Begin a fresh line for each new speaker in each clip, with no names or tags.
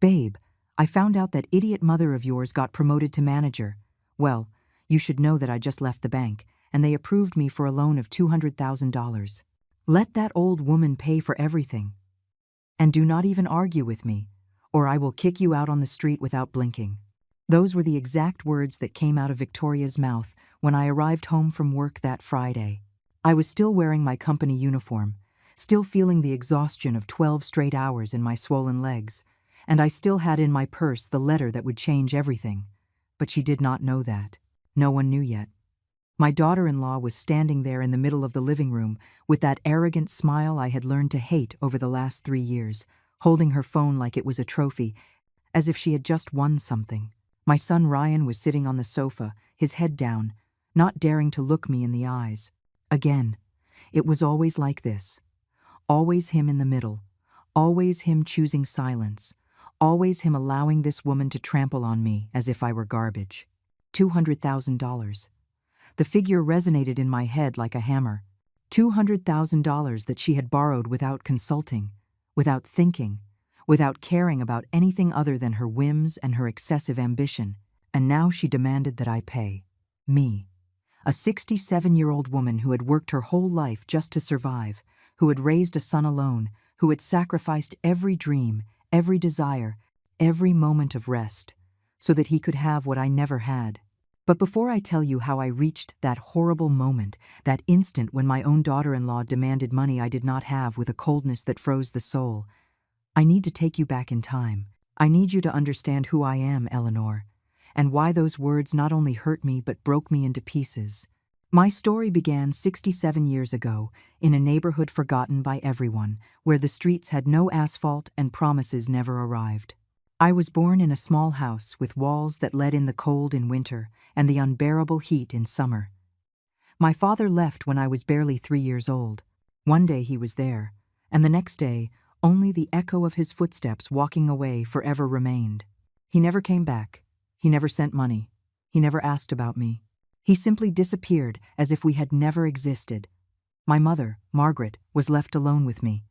"Babe, I found out that idiot mother of yours got promoted to manager. Well, you should know that I just left the bank, and they approved me for a loan of $200,000. Let that old woman pay for everything. And do not even argue with me, or I will kick you out on the street without blinking." Those were the exact words that came out of Victoria's mouth when I arrived home from work that Friday. I was still wearing my company uniform, still feeling the exhaustion of 12 straight hours in my swollen legs, and I still had in my purse the letter that would change everything. But she did not know that. No one knew yet. My daughter-in-law was standing there in the middle of the living room with that arrogant smile I had learned to hate over the last 3 years, holding her phone like it was a trophy, as if she had just won something. My son Ryan was sitting on the sofa, his head down, not daring to look me in the eyes. Again, it was always like this. Always him in the middle. Always him choosing silence. Always him allowing this woman to trample on me as if I were garbage. $200,000. The figure resonated in my head like a hammer. $200,000 that she had borrowed without consulting, without thinking, without caring about anything other than her whims and her excessive ambition, and now she demanded that I pay. Me, a 67-year-old woman who had worked her whole life just to survive, who had raised a son alone, who had sacrificed every dream, every desire, every moment of rest, so that he could have what I never had. But before I tell you how I reached that horrible moment, that instant when my own daughter-in-law demanded money I did not have with a coldness that froze the soul, I need to take you back in time. I need you to understand who I am, Eleanor, and why those words not only hurt me but broke me into pieces. My story began 67 years ago, in a neighborhood forgotten by everyone, where the streets had no asphalt and promises never arrived. I was born in a small house with walls that let in the cold in winter and the unbearable heat in summer. My father left when I was barely 3 years old. One day he was there, and the next day, only the echo of his footsteps walking away forever remained. He never came back. He never sent money. He never asked about me. He simply disappeared as if we had never existed. My mother, Margaret, was left alone with me.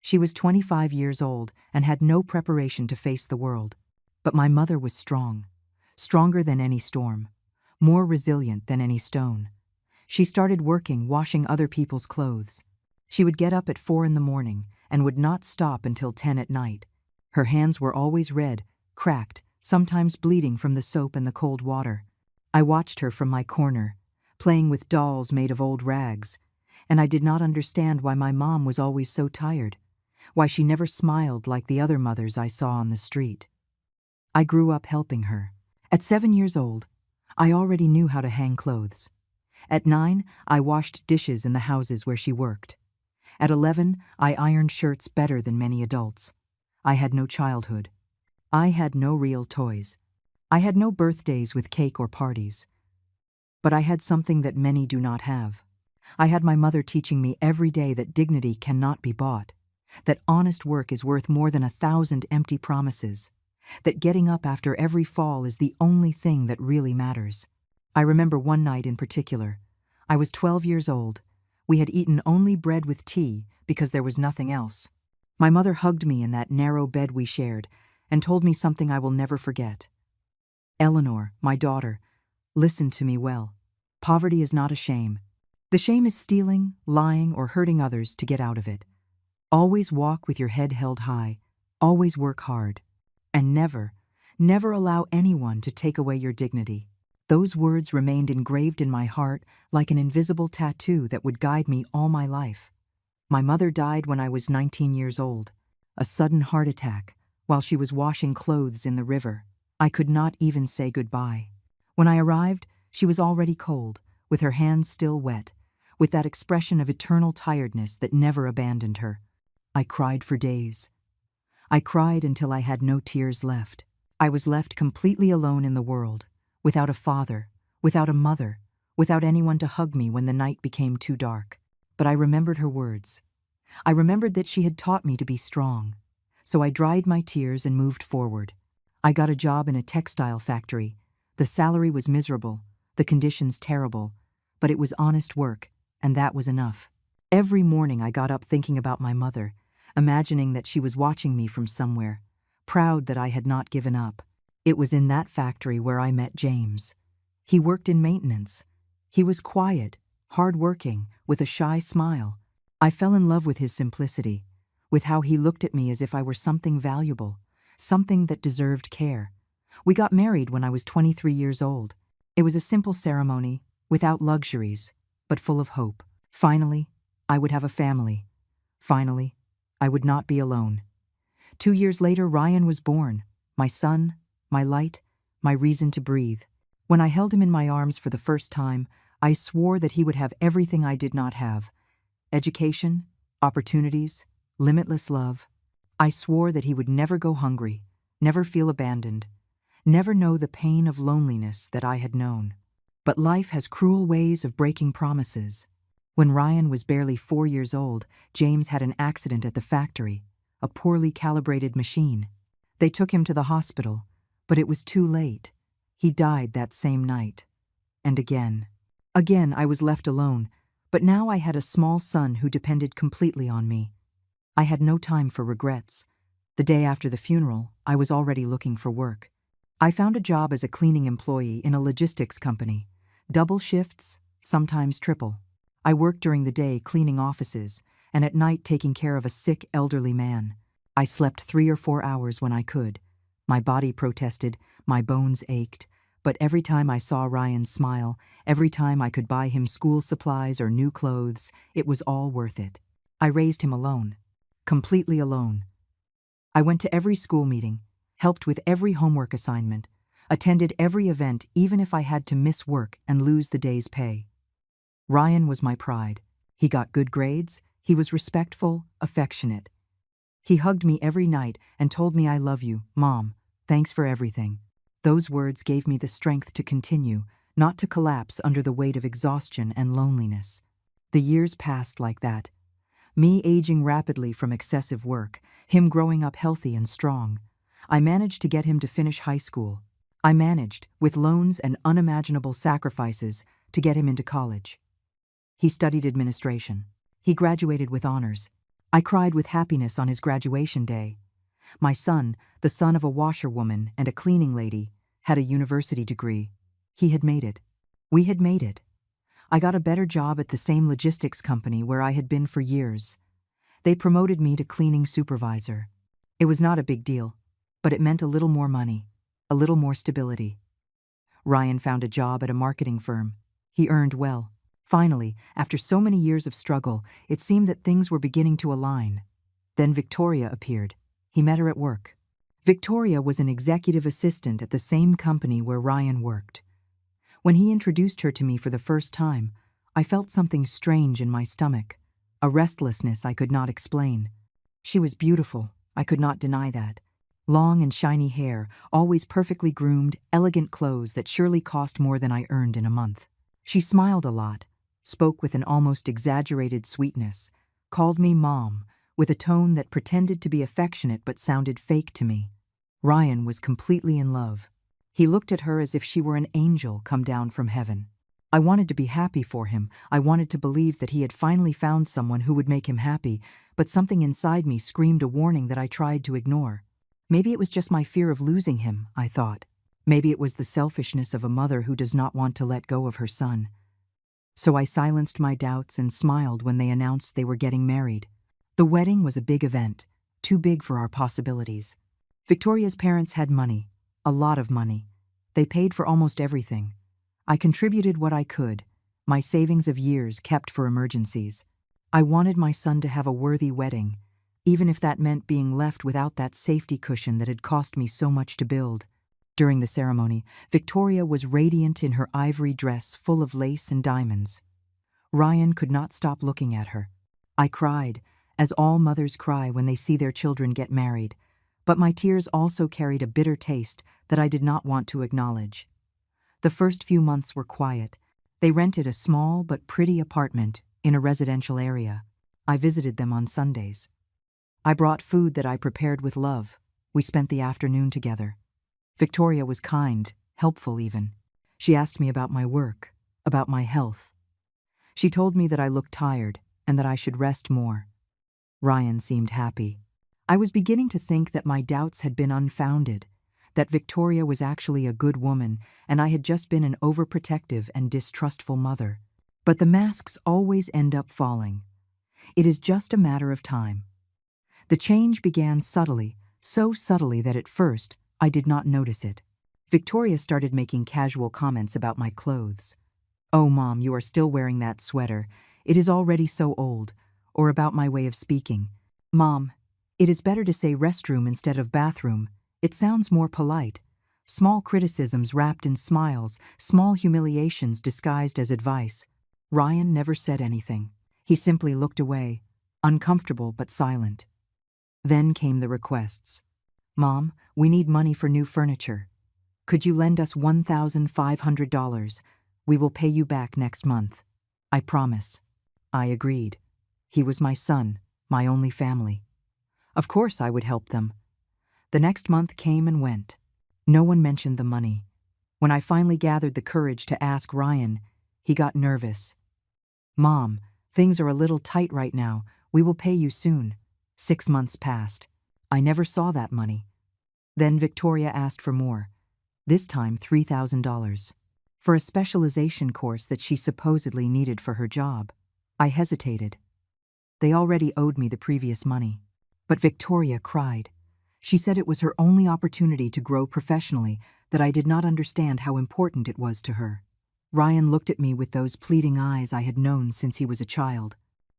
She was 25 years old and had no preparation to face the world. But my mother was strong, stronger than any storm, more resilient than any stone. She started working, washing other people's clothes. She would get up at 4 in the morning and would not stop until 10 at night. Her hands were always red, cracked, sometimes bleeding from the soap and the cold water. I watched her from my corner, playing with dolls made of old rags, and I did not understand why my mom was always so tired, why she never smiled like the other mothers I saw on the street. I grew up helping her. At 7 years old, I already knew how to hang clothes. At 9, I washed dishes in the houses where she worked. At 11, I ironed shirts better than many adults. I had no childhood. I had no real toys. I had no birthdays with cake or parties. But I had something that many do not have. I had my mother teaching me every day that dignity cannot be bought, that honest work is worth more than 1,000 empty promises, that getting up after every fall is the only thing that really matters. I remember one night in particular. I was 12 years old. We had eaten only bread with tea because there was nothing else. My mother hugged me in that narrow bed we shared and told me something I will never forget. "Eleanor, my daughter, listen to me well. Poverty is not a shame. The shame is stealing, lying, or hurting others to get out of it. Always walk with your head held high. Always work hard. And never, never allow anyone to take away your dignity." Those words remained engraved in my heart like an invisible tattoo that would guide me all my life. My mother died when I was 19 years old, a sudden heart attack, while she was washing clothes in the river. I could not even say goodbye. When I arrived, she was already cold, with her hands still wet, with that expression of eternal tiredness that never abandoned her. I cried for days. I cried until I had no tears left. I was left completely alone in the world, without a father, without a mother, without anyone to hug me when the night became too dark. But I remembered her words. I remembered that she had taught me to be strong. So I dried my tears and moved forward. I got a job in a textile factory. The salary was miserable, the conditions terrible, but it was honest work, and that was enough. Every morning I got up thinking about my mother, imagining that she was watching me from somewhere, proud that I had not given up. It was in that factory where I met James. He worked in maintenance. He was quiet, hard-working, with a shy smile. I fell in love with his simplicity, with how he looked at me as if I were something valuable, something that deserved care. We got married when I was 23 years old. It was a simple ceremony, without luxuries, but full of hope. Finally, I would have a family. Finally, I would not be alone. 2 years later, Ryan was born, my son, my light, my reason to breathe. When I held him in my arms for the first time, I swore that he would have everything I did not have: education, opportunities, limitless love. I swore that he would never go hungry, never feel abandoned, never know the pain of loneliness that I had known. But life has cruel ways of breaking promises. When Ryan was barely 4 years old, James had an accident at the factory, a poorly calibrated machine. They took him to the hospital, but it was too late. He died that same night. And again. Again, I was left alone, but now I had a small son who depended completely on me. I had no time for regrets. The day after the funeral, I was already looking for work. I found a job as a cleaning employee in a logistics company. Double shifts, sometimes triple. I worked during the day cleaning offices, and at night taking care of a sick elderly man. I slept 3 or 4 hours when I could. My body protested, my bones ached, but every time I saw Ryan smile, every time I could buy him school supplies or new clothes, it was all worth it. I raised him alone, completely alone. I went to every school meeting, helped with every homework assignment, attended every event even if I had to miss work and lose the day's pay. Ryan was my pride. He got good grades, he was respectful, affectionate. He hugged me every night and told me, "I love you, Mom. Thanks for everything." Those words gave me the strength to continue, not to collapse under the weight of exhaustion and loneliness. The years passed like that. Me aging rapidly from excessive work, him growing up healthy and strong. I managed to get him to finish high school. I managed, with loans and unimaginable sacrifices, to get him into college. He studied administration. He graduated with honors. I cried with happiness on his graduation day. My son, the son of a washerwoman and a cleaning lady, had a university degree. He had made it. We had made it. I got a better job at the same logistics company where I had been for years. They promoted me to cleaning supervisor. It was not a big deal, but it meant a little more money, a little more stability. Ryan found a job at a marketing firm. He earned well. Finally, after so many years of struggle, it seemed that things were beginning to align. Then Victoria appeared. He met her at work. Victoria was an executive assistant at the same company where Ryan worked. When he introduced her to me for the first time, I felt something strange in my stomach, a restlessness I could not explain. She was beautiful, I could not deny that. Long and shiny hair, always perfectly groomed, elegant clothes that surely cost more than I earned in a month. She smiled a lot, spoke with an almost exaggerated sweetness, called me Mom, with a tone that pretended to be affectionate but sounded fake to me. Ryan was completely in love. He looked at her as if she were an angel come down from heaven. I wanted to be happy for him. I wanted to believe that he had finally found someone who would make him happy, but something inside me screamed a warning that I tried to ignore. Maybe it was just my fear of losing him, I thought. Maybe it was the selfishness of a mother who does not want to let go of her son. So I silenced my doubts and smiled when they announced they were getting married. The wedding was a big event, too big for our possibilities. Victoria's parents had money, a lot of money. They paid for almost everything. I contributed what I could, my savings of years kept for emergencies. I wanted my son to have a worthy wedding, even if that meant being left without that safety cushion that had cost me so much to build. During the ceremony, Victoria was radiant in her ivory dress full of lace and diamonds. Ryan could not stop looking at her. I cried, as all mothers cry when they see their children get married, but my tears also carried a bitter taste that I did not want to acknowledge. The first few months were quiet. They rented a small but pretty apartment in a residential area. I visited them on Sundays. I brought food that I prepared with love. We spent the afternoon together. Victoria was kind, helpful even. She asked me about my work, about my health. She told me that I looked tired and that I should rest more. Ryan seemed happy. I was beginning to think that my doubts had been unfounded, that Victoria was actually a good woman and I had just been an overprotective and distrustful mother. But the masks always end up falling. It is just a matter of time. The change began subtly, so subtly that at first I did not notice it. Victoria started making casual comments about my clothes. "Oh, Mom, you are still wearing that sweater. It is already so old." Or about my way of speaking. "Mom, it is better to say restroom instead of bathroom. It sounds more polite." Small criticisms wrapped in smiles, small humiliations disguised as advice. Ryan never said anything. He simply looked away, uncomfortable but silent. Then came the requests. "Mom, we need money for new furniture. Could you lend us $1,500? We will pay you back next month. I promise." I agreed. He was my son, my only family. Of course I would help them. The next month came and went. No one mentioned the money. When I finally gathered the courage to ask Ryan, he got nervous. "Mom, things are a little tight right now. We will pay you soon." 6 months passed. I never saw that money. Then Victoria asked for more. This time $3,000. For a specialization course that she supposedly needed for her job. I hesitated. They already owed me the previous money. But Victoria cried. She said it was her only opportunity to grow professionally, that I did not understand how important it was to her. Ryan looked at me with those pleading eyes I had known since he was a child.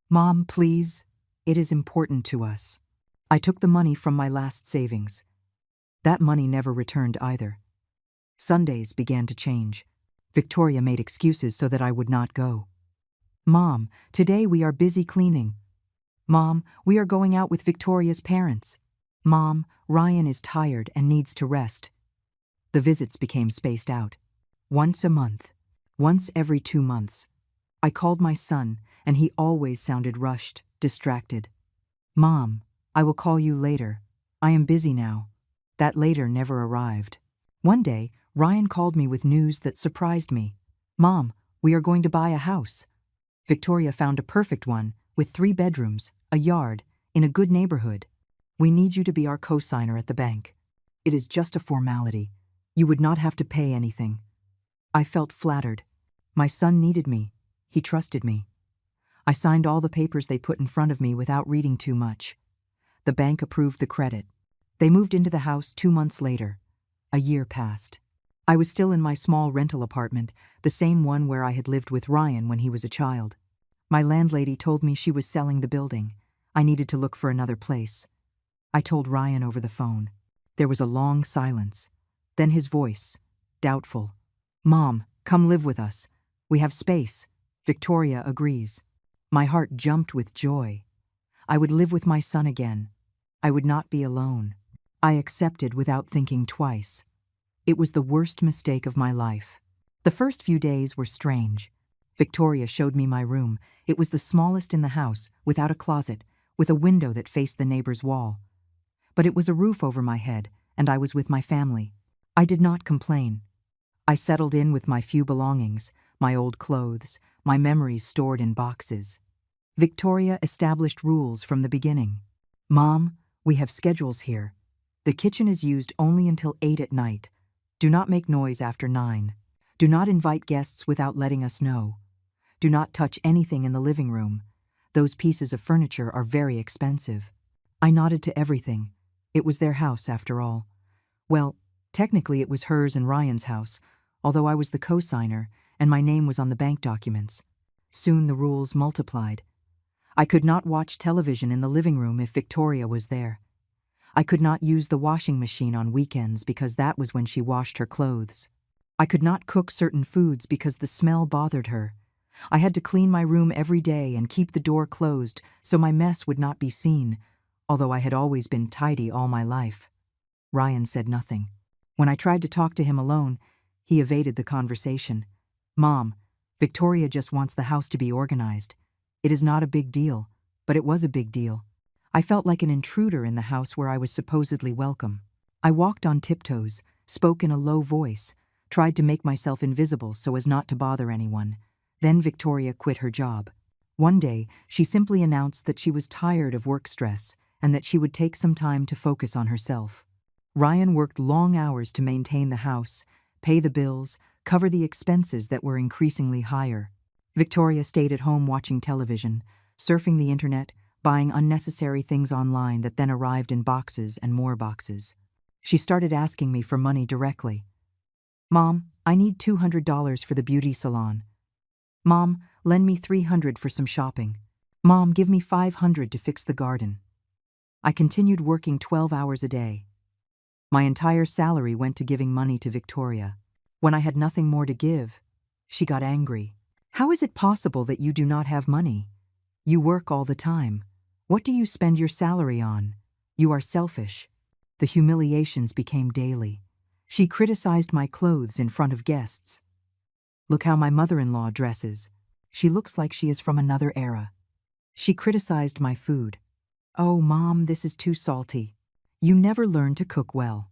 "Mom, please. It is important to us." I took the money from my last savings. That money never returned either. Sundays began to change. Victoria made excuses so that I would not go. "Mom, today we are busy cleaning." "Mom, we are going out with Victoria's parents." "Mom, Ryan is tired and needs to rest." The visits became spaced out. Once a month. Once every 2 months. I called my son, and he always sounded rushed, distracted. "Mom, I will call you later. I am busy now." That later never arrived. One day, Ryan called me with news that surprised me. "Mom, we are going to buy a house. Victoria found a perfect one, with 3 bedrooms, a yard, in a good neighborhood. We need you to be our co-signer at the bank. It is just a formality. You would not have to pay anything." I felt flattered. My son needed me. He trusted me. I signed all the papers they put in front of me without reading too much. The bank approved the credit. They moved into the house 2 months later. A year passed. I was still in my small rental apartment, the same one where I had lived with Ryan when he was a child. My landlady told me she was selling the building. I needed to look for another place. I told Ryan over the phone. There was a long silence. Then his voice, doubtful. "Mom, come live with us. We have space." Victoria agrees. My heart jumped with joy. I would live with my son again. I would not be alone. I accepted without thinking twice. It was the worst mistake of my life. The first few days were strange. Victoria showed me my room. It was the smallest in the house, without a closet, with a window that faced the neighbor's wall. But it was a roof over my head, and I was with my family. I did not complain. I settled in with my few belongings, my old clothes, my memories stored in boxes. Victoria established rules from the beginning. "Mom, we have schedules here. The kitchen is used only until 8 at night. Do not make noise after 9. Do not invite guests without letting us know. Do not touch anything in the living room. Those pieces of furniture are very expensive." I nodded to everything. It was their house, after all. Well, technically it was hers and Ryan's house, although I was the co-signer and my name was on the bank documents. Soon the rules multiplied. I could not watch television in the living room if Victoria was there. I could not use the washing machine on weekends because that was when she washed her clothes. I could not cook certain foods because the smell bothered her. I had to clean my room every day and keep the door closed so my mess would not be seen, although I had always been tidy all my life. Ryan said nothing. When I tried to talk to him alone, he evaded the conversation. "Mom, Victoria just wants the house to be organized. It is not a big deal, but it was a big deal." I felt like an intruder in the house where I was supposedly welcome. I walked on tiptoes, spoke in a low voice, tried to make myself invisible so as not to bother anyone. Then Victoria quit her job. One day, she simply announced that she was tired of work stress and that she would take some time to focus on herself. Ryan worked long hours to maintain the house, pay the bills, cover the expenses that were increasingly higher. Victoria stayed at home watching television, surfing the internet, buying unnecessary things online that then arrived in boxes and more boxes. She started asking me for money directly. "Mom, I need $200 for the beauty salon. Mom, lend me $300 for some shopping. Mom, give me $500 to fix the garden." I continued working 12 hours a day. My entire salary went to giving money to Victoria. When I had nothing more to give, she got angry. "How is it possible that you do not have money? You work all the time. What do you spend your salary on? You are selfish." The humiliations became daily. She criticized my clothes in front of guests. "Look how my mother-in-law dresses. She looks like she is from another era." She criticized my food. "Oh, Mom, this is too salty. You never learn to cook well."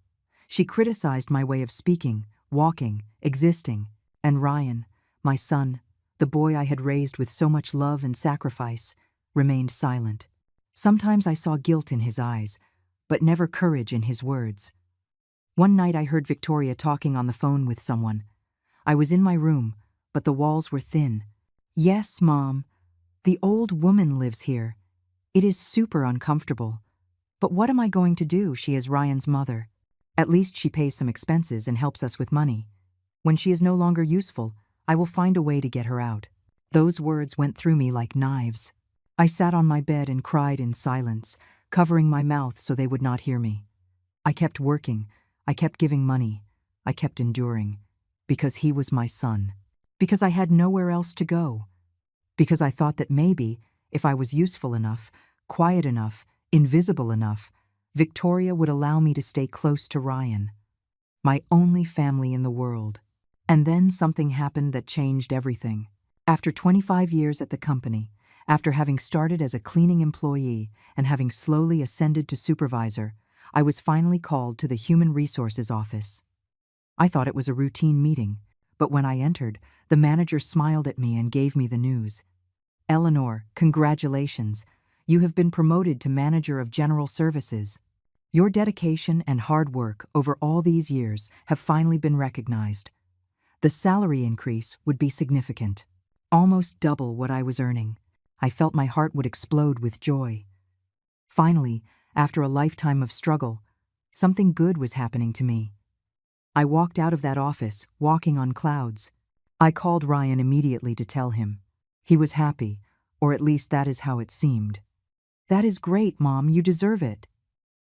She criticized my way of speaking, walking, existing. And Ryan, my son, the boy I had raised with so much love and sacrifice, remained silent. Sometimes I saw guilt in his eyes, but never courage in his words. One night I heard Victoria talking on the phone with someone. I was in my room, but the walls were thin. "Yes, Mom, the old woman lives here. It is super uncomfortable. But what am I going to do? She is Ryan's mother. At least she pays some expenses and helps us with money. When she is no longer useful, I will find a way to get her out." Those words went through me like knives. I sat on my bed and cried in silence, covering my mouth so they would not hear me. I kept working, I kept giving money, I kept enduring, because he was my son, because I had nowhere else to go, because I thought that maybe, if I was useful enough, quiet enough, invisible enough, Victoria would allow me to stay close to Ryan, my only family in the world. And then something happened that changed everything. After 25 years at the company, after having started as a cleaning employee and having slowly ascended to supervisor, I was finally called to the Human Resources office. I thought it was a routine meeting, but when I entered, the manager smiled at me and gave me the news. "Eleanor, congratulations. You have been promoted to Manager of General Services. Your dedication and hard work over all these years have finally been recognized." The salary increase would be significant, almost double what I was earning. I felt my heart would explode with joy. Finally, after a lifetime of struggle, something good was happening to me. I walked out of that office, walking on clouds. I called Ryan immediately to tell him. He was happy, or at least that is how it seemed. "That is great, Mom, you deserve it."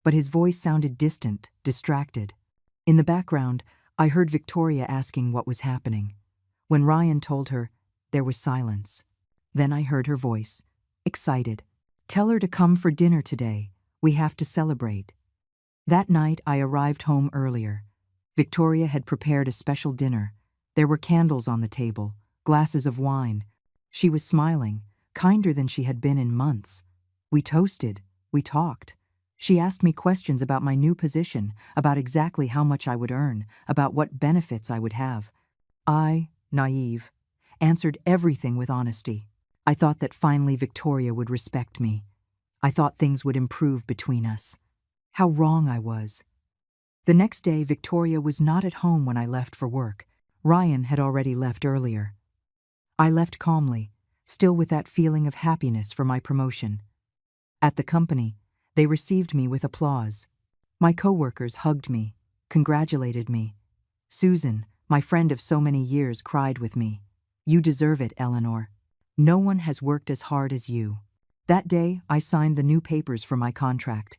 But his voice sounded distant, distracted. In the background, I heard Victoria asking what was happening. When Ryan told her, there was silence. Then I heard her voice, excited. "Tell her to come for dinner today. We have to celebrate." That night, I arrived home earlier. Victoria had prepared a special dinner. There were candles on the table, glasses of wine. She was smiling, kinder than she had been in months. We toasted, we talked. She asked me questions about my new position, about exactly how much I would earn, about what benefits I would have. I, naive, answered everything with honesty. I thought that finally Victoria would respect me. I thought things would improve between us. How wrong I was. The next day, Victoria was not at home when I left for work. Ryan had already left earlier. I left calmly, still with that feeling of happiness for my promotion. At the company, they received me with applause. My coworkers hugged me, congratulated me. Susan, my friend of so many years, cried with me. "You deserve it, Eleanor. No one has worked as hard as you." That day, I signed the new papers for my contract.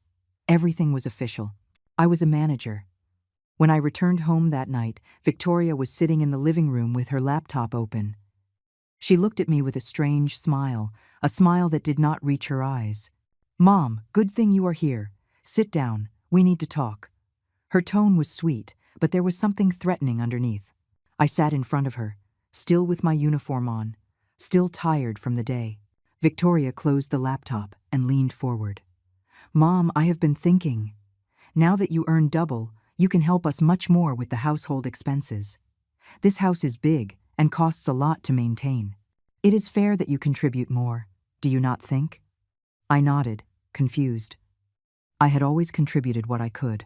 Everything was official. I was a manager. When I returned home that night, Victoria was sitting in the living room with her laptop open. She looked at me with a strange smile, a smile that did not reach her eyes. "Mom, good thing you are here. Sit down, we need to talk." Her tone was sweet, but there was something threatening underneath. I sat in front of her, still with my uniform on, still tired from the day. Victoria closed the laptop and leaned forward. "Mom, I have been thinking. Now that you earn double, you can help us much more with the household expenses. This house is big and costs a lot to maintain. It is fair that you contribute more, do you not think?" I nodded, confused. I had always contributed what I could.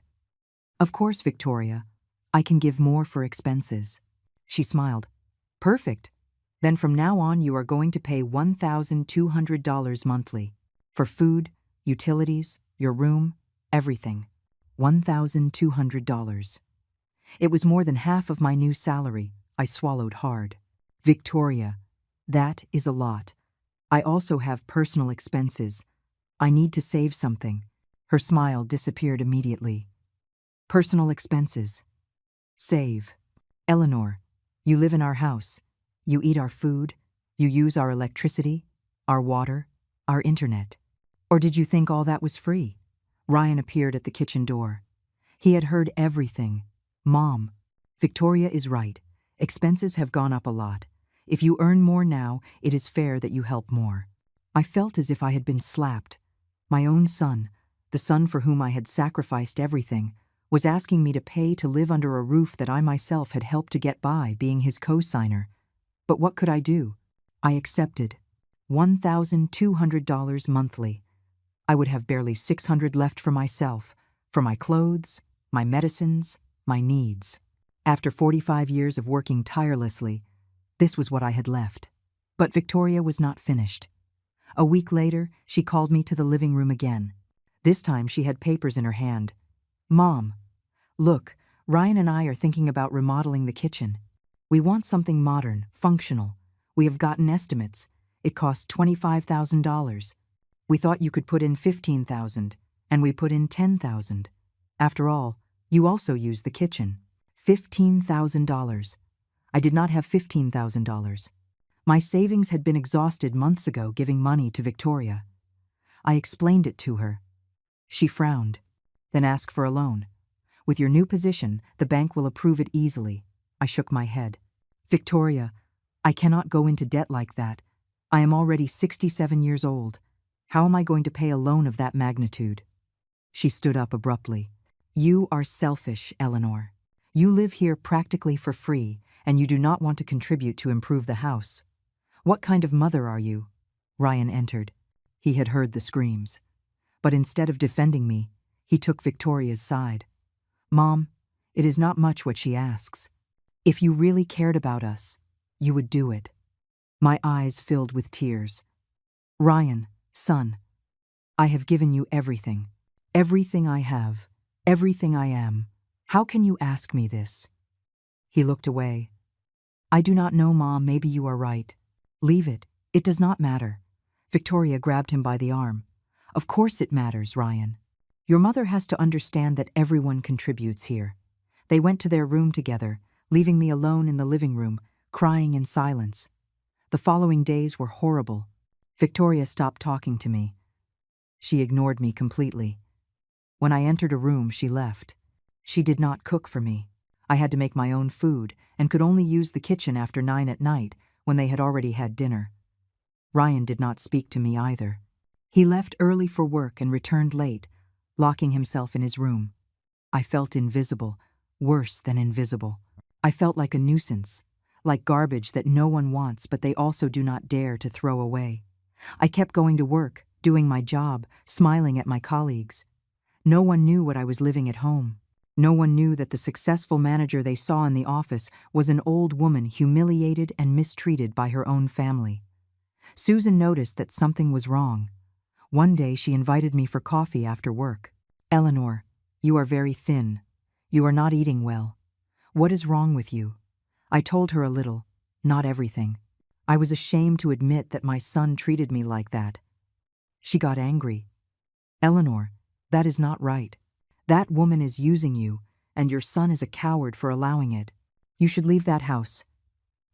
Of course, Victoria, I can give more for expenses. She smiled. Perfect. Then from now on you are going to pay $1,200 monthly. For food, utilities, your room, everything. $1,200. It was more than half of my new salary. I swallowed hard. Victoria, that is a lot. I also have personal expenses. I need to save something. Her smile disappeared immediately. Personal expenses. Save. Eleanor, you live in our house. You eat our food. You use our electricity, our water, our internet. Or did you think all that was free? Ryan appeared at the kitchen door. He had heard everything. Mom, Victoria is right. Expenses have gone up a lot. If you earn more now, it is fair that you help more. I felt as if I had been slapped. My own son, the son for whom I had sacrificed everything, was asking me to pay to live under a roof that I myself had helped to get by, being his co-signer. But what could I do? I accepted. $1,200 monthly. I would have barely $600 left for myself, for my clothes, my medicines, my needs. After 45 years of working tirelessly, this was what I had left. But Victoria was not finished. A week later, she called me to the living room again. This time she had papers in her hand. Mom, look, Ryan and I are thinking about remodeling the kitchen. We want something modern, functional. We have gotten estimates. It costs $25,000. We thought you could put in $15,000, and we put in $10,000. After all, you also use the kitchen. $15,000. I did not have $15,000. My savings had been exhausted months ago giving money to Victoria. I explained it to her. She frowned, then asked for a loan. With your new position, the bank will approve it easily. I shook my head. Victoria, I cannot go into debt like that. I am already 67 years old. How am I going to pay a loan of that magnitude? She stood up abruptly. You are selfish, Eleanor. You live here practically for free, and you do not want to contribute to improve the house. What kind of mother are you? Ryan entered. He had heard the screams. But instead of defending me, he took Victoria's side. Mom, it is not much what she asks. If you really cared about us, you would do it. My eyes filled with tears. Ryan, son, I have given you everything. Everything I have. Everything I am. How can you ask me this? He looked away. I do not know, Mom, maybe you are right. Leave it. It does not matter. Victoria grabbed him by the arm. Of course it matters, Ryan. Your mother has to understand that everyone contributes here. They went to their room together, leaving me alone in the living room, crying in silence. The following days were horrible. Victoria stopped talking to me. She ignored me completely. When I entered a room, she left. She did not cook for me. I had to make my own food and could only use the kitchen after 9 at night when they had already had dinner. Ryan did not speak to me either. He left early for work and returned late, locking himself in his room. I felt invisible, worse than invisible. I felt like a nuisance, like garbage that no one wants but they also do not dare to throw away. I kept going to work, doing my job, smiling at my colleagues. No one knew what I was living at home. No one knew that the successful manager they saw in the office was an old woman humiliated and mistreated by her own family. Susan noticed that something was wrong. One day she invited me for coffee after work. Eleanor, you are very thin. You are not eating well. What is wrong with you? I told her a little, not everything. I was ashamed to admit that my son treated me like that. She got angry. Eleanor, that is not right. That woman is using you, and your son is a coward for allowing it. You should leave that house.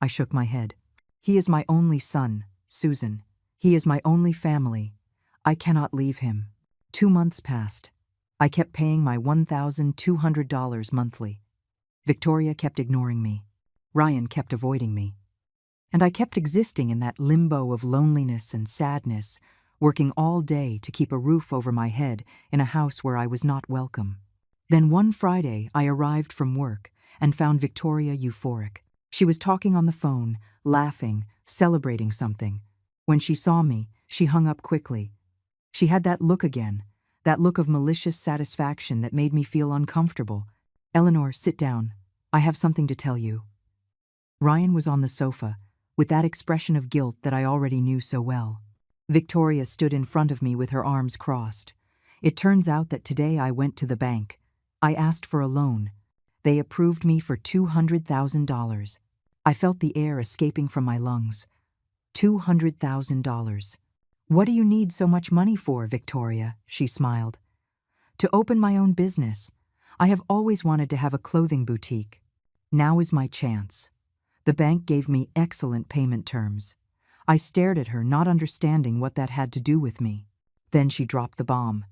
I shook my head. He is my only son, Susan. He is my only family. I cannot leave him. 2 months passed. I kept paying my $1,200 monthly. Victoria kept ignoring me. Ryan kept avoiding me. And I kept existing in that limbo of loneliness and sadness, working all day to keep a roof over my head in a house where I was not welcome. Then one Friday, I arrived from work and found Victoria euphoric. She was talking on the phone, laughing, celebrating something. When she saw me, she hung up quickly. She had that look again, that look of malicious satisfaction that made me feel uncomfortable. "Eleanor, sit down. I have something to tell you." Ryan was on the sofa, with that expression of guilt that I already knew so well. Victoria stood in front of me with her arms crossed. "It turns out that today I went to the bank. I asked for a loan. They approved me for $200,000. I felt the air escaping from my lungs. $200,000. "What do you need so much money for, Victoria?" she smiled. "To open my own business. I have always wanted to have a clothing boutique. Now is my chance." The bank gave me excellent payment terms. I stared at her, not understanding what that had to do with me. Then she dropped the bomb.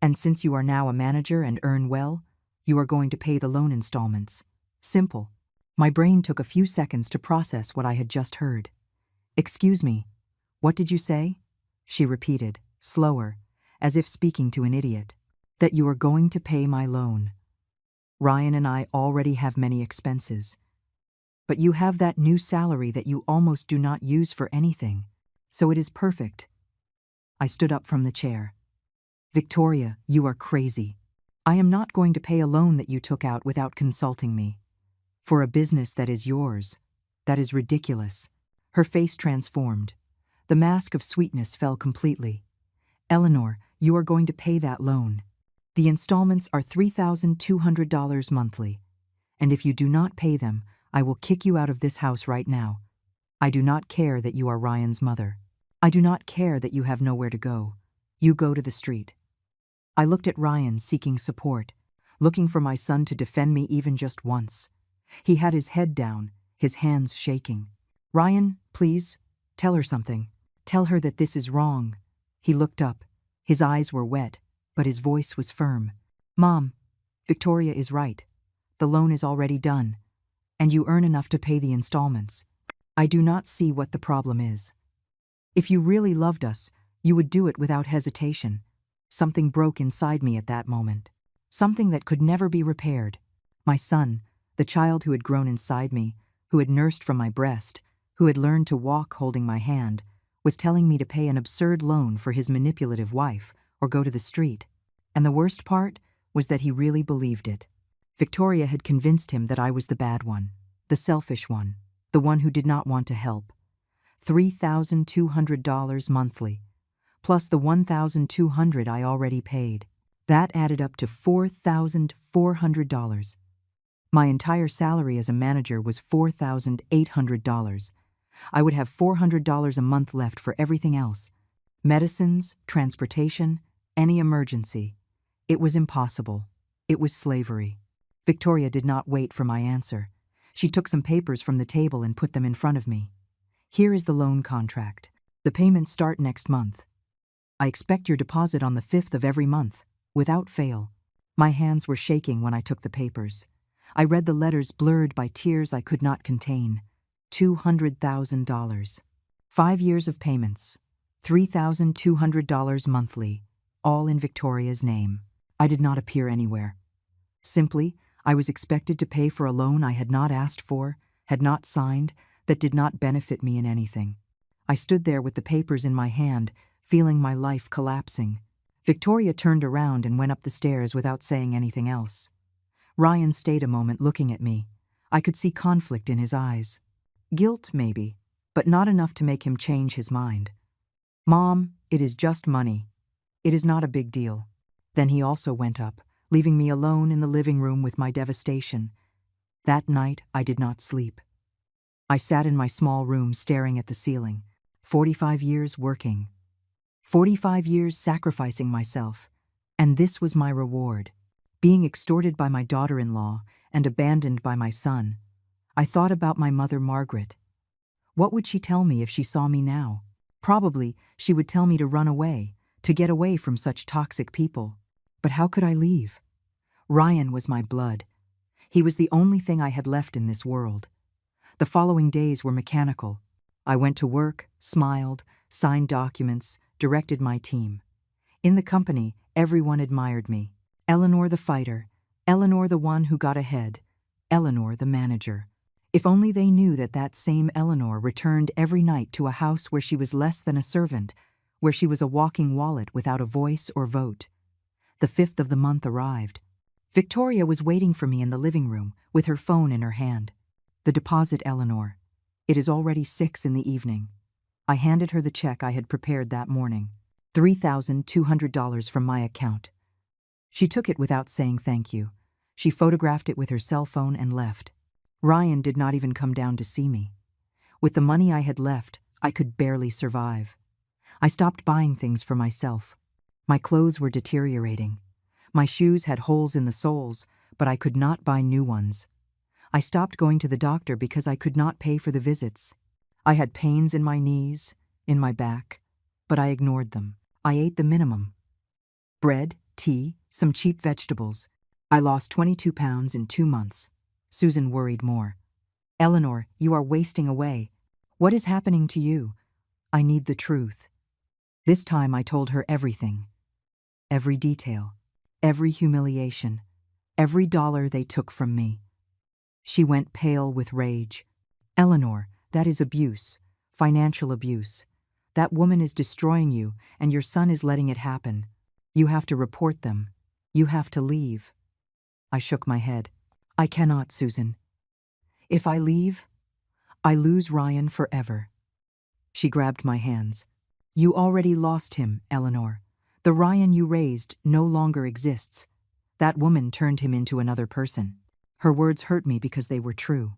"And since you are now a manager and earn well, you are going to pay the loan installments. Simple." My brain took a few seconds to process what I had just heard. "Excuse me, what did you say?" she repeated, slower, as if speaking to an idiot. "That you are going to pay my loan. Ryan and I already have many expenses. But you have that new salary that you almost do not use for anything, so it is perfect." I stood up from the chair. "Victoria, you are crazy. I am not going to pay a loan that you took out without consulting me. For a business that is yours. That is ridiculous." Her face transformed. The mask of sweetness fell completely. "Eleanor, you are going to pay that loan. The installments are $3,200 monthly. And if you do not pay them, I will kick you out of this house right now. I do not care that you are Ryan's mother. I do not care that you have nowhere to go. You go to the street." I looked at Ryan, seeking support, looking for my son to defend me even just once. He had his head down, his hands shaking. "Ryan, please, tell her something. Tell her that this is wrong." He looked up. His eyes were wet, but his voice was firm. "Mom, Victoria is right. The loan is already done, and you earn enough to pay the installments. I do not see what the problem is. If you really loved us, you would do it without hesitation." Something broke inside me at that moment. Something that could never be repaired. My son, the child who had grown inside me, who had nursed from my breast, who had learned to walk holding my hand, was telling me to pay an absurd loan for his manipulative wife or go to the street. And the worst part was that he really believed it. Victoria had convinced him that I was the bad one, the selfish one, the one who did not want to help. $3,200 monthly, plus the $1,200 I already paid. That added up to $4,400. My entire salary as a manager was $4,800. I would have $400 a month left for everything else. Medicines, transportation, any emergency. It was impossible. It was slavery. Victoria did not wait for my answer. She took some papers from the table and put them in front of me. "Here is the loan contract. The payments start next month. I expect your deposit on the 5th of every month, without fail." My hands were shaking when I took the papers. I read the letters blurred by tears I could not contain. $200,000. 5 years of payments. $3,200 monthly, all in Victoria's name. I did not appear anywhere. Simply, I was expected to pay for a loan I had not asked for, had not signed, that did not benefit me in anything. I stood there with the papers in my hand, feeling my life collapsing. Victoria turned around and went up the stairs without saying anything else. Ryan stayed a moment looking at me. I could see conflict in his eyes. Guilt, maybe, but not enough to make him change his mind. "Mom, it is just money. It is not a big deal." Then he also went up, leaving me alone in the living room with my devastation. That night, I did not sleep. I sat in my small room staring at the ceiling. 45 years working. 45 years sacrificing myself. And this was my reward. Being extorted by my daughter-in-law and abandoned by my son. I thought about my mother, Margaret. What would she tell me if she saw me now? Probably she would tell me to run away, to get away from such toxic people. But how could I leave? Ryan was my blood. He was the only thing I had left in this world. The following days were mechanical. I went to work, smiled, signed documents, directed my team. In the company, everyone admired me. Eleanor the fighter, Eleanor the one who got ahead, Eleanor the manager. If only they knew that that same Eleanor returned every night to a house where she was less than a servant, where she was a walking wallet without a voice or vote. The 5th of the month arrived. Victoria was waiting for me in the living room with her phone in her hand. "The deposit, Eleanor. It is already 6 in the evening." I handed her the check I had prepared that morning. $3,200 from my account. She took it without saying thank you. She photographed it with her cell phone and left. Ryan did not even come down to see me. With the money I had left, I could barely survive. I stopped buying things for myself. My clothes were deteriorating. My shoes had holes in the soles, but I could not buy new ones. I stopped going to the doctor because I could not pay for the visits. I had pains in my knees, in my back, but I ignored them. I ate the minimum. Bread, tea, some cheap vegetables. I lost 22 pounds in 2 months. Susan worried more. "Eleanor, you are wasting away. What is happening to you? I need the truth." This time I told her everything. Every detail. Every humiliation. Every dollar they took from me. She went pale with rage. "Eleanor, that is abuse. Financial abuse. That woman is destroying you, and your son is letting it happen. You have to report them. You have to leave." I shook my head. "I cannot, Susan. If I leave, I lose Ryan forever." She grabbed my hands. "You already lost him, Eleanor. The Ryan you raised no longer exists. That woman turned him into another person." Her words hurt me because they were true.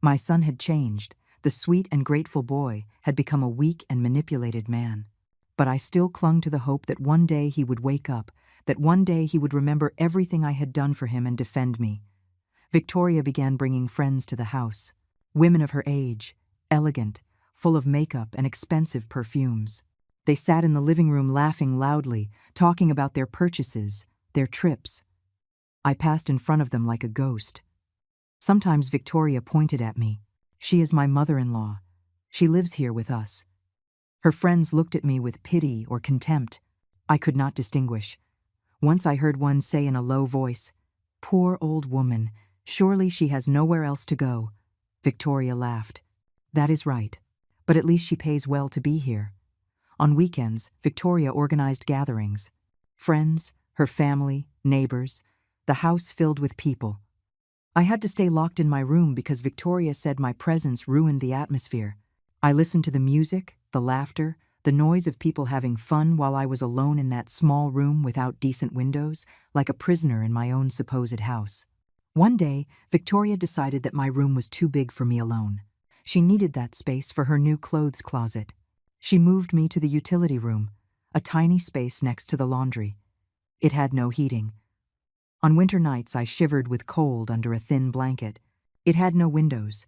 My son had changed. The sweet and grateful boy had become a weak and manipulated man. But I still clung to the hope that one day he would wake up, that one day he would remember everything I had done for him and defend me. Victoria began bringing friends to the house. Women of her age, elegant, full of makeup and expensive perfumes. They sat in the living room laughing loudly, talking about their purchases, their trips. I passed in front of them like a ghost. Sometimes Victoria pointed at me. "She is my mother-in-law. She lives here with us." Her friends looked at me with pity or contempt. I could not distinguish. Once I heard one say in a low voice, "Poor old woman, surely she has nowhere else to go." Victoria laughed. "That is right, but at least she pays well to be here." On weekends, Victoria organized gatherings. Friends, her family, neighbors, the house filled with people. I had to stay locked in my room because Victoria said my presence ruined the atmosphere. I listened to the music, the laughter, the noise of people having fun while I was alone in that small room without decent windows, like a prisoner in my own supposed house. One day, Victoria decided that my room was too big for me alone. She needed that space for her new clothes closet. She moved me to the utility room, a tiny space next to the laundry. It had no heating. On winter nights, I shivered with cold under a thin blanket. It had no windows,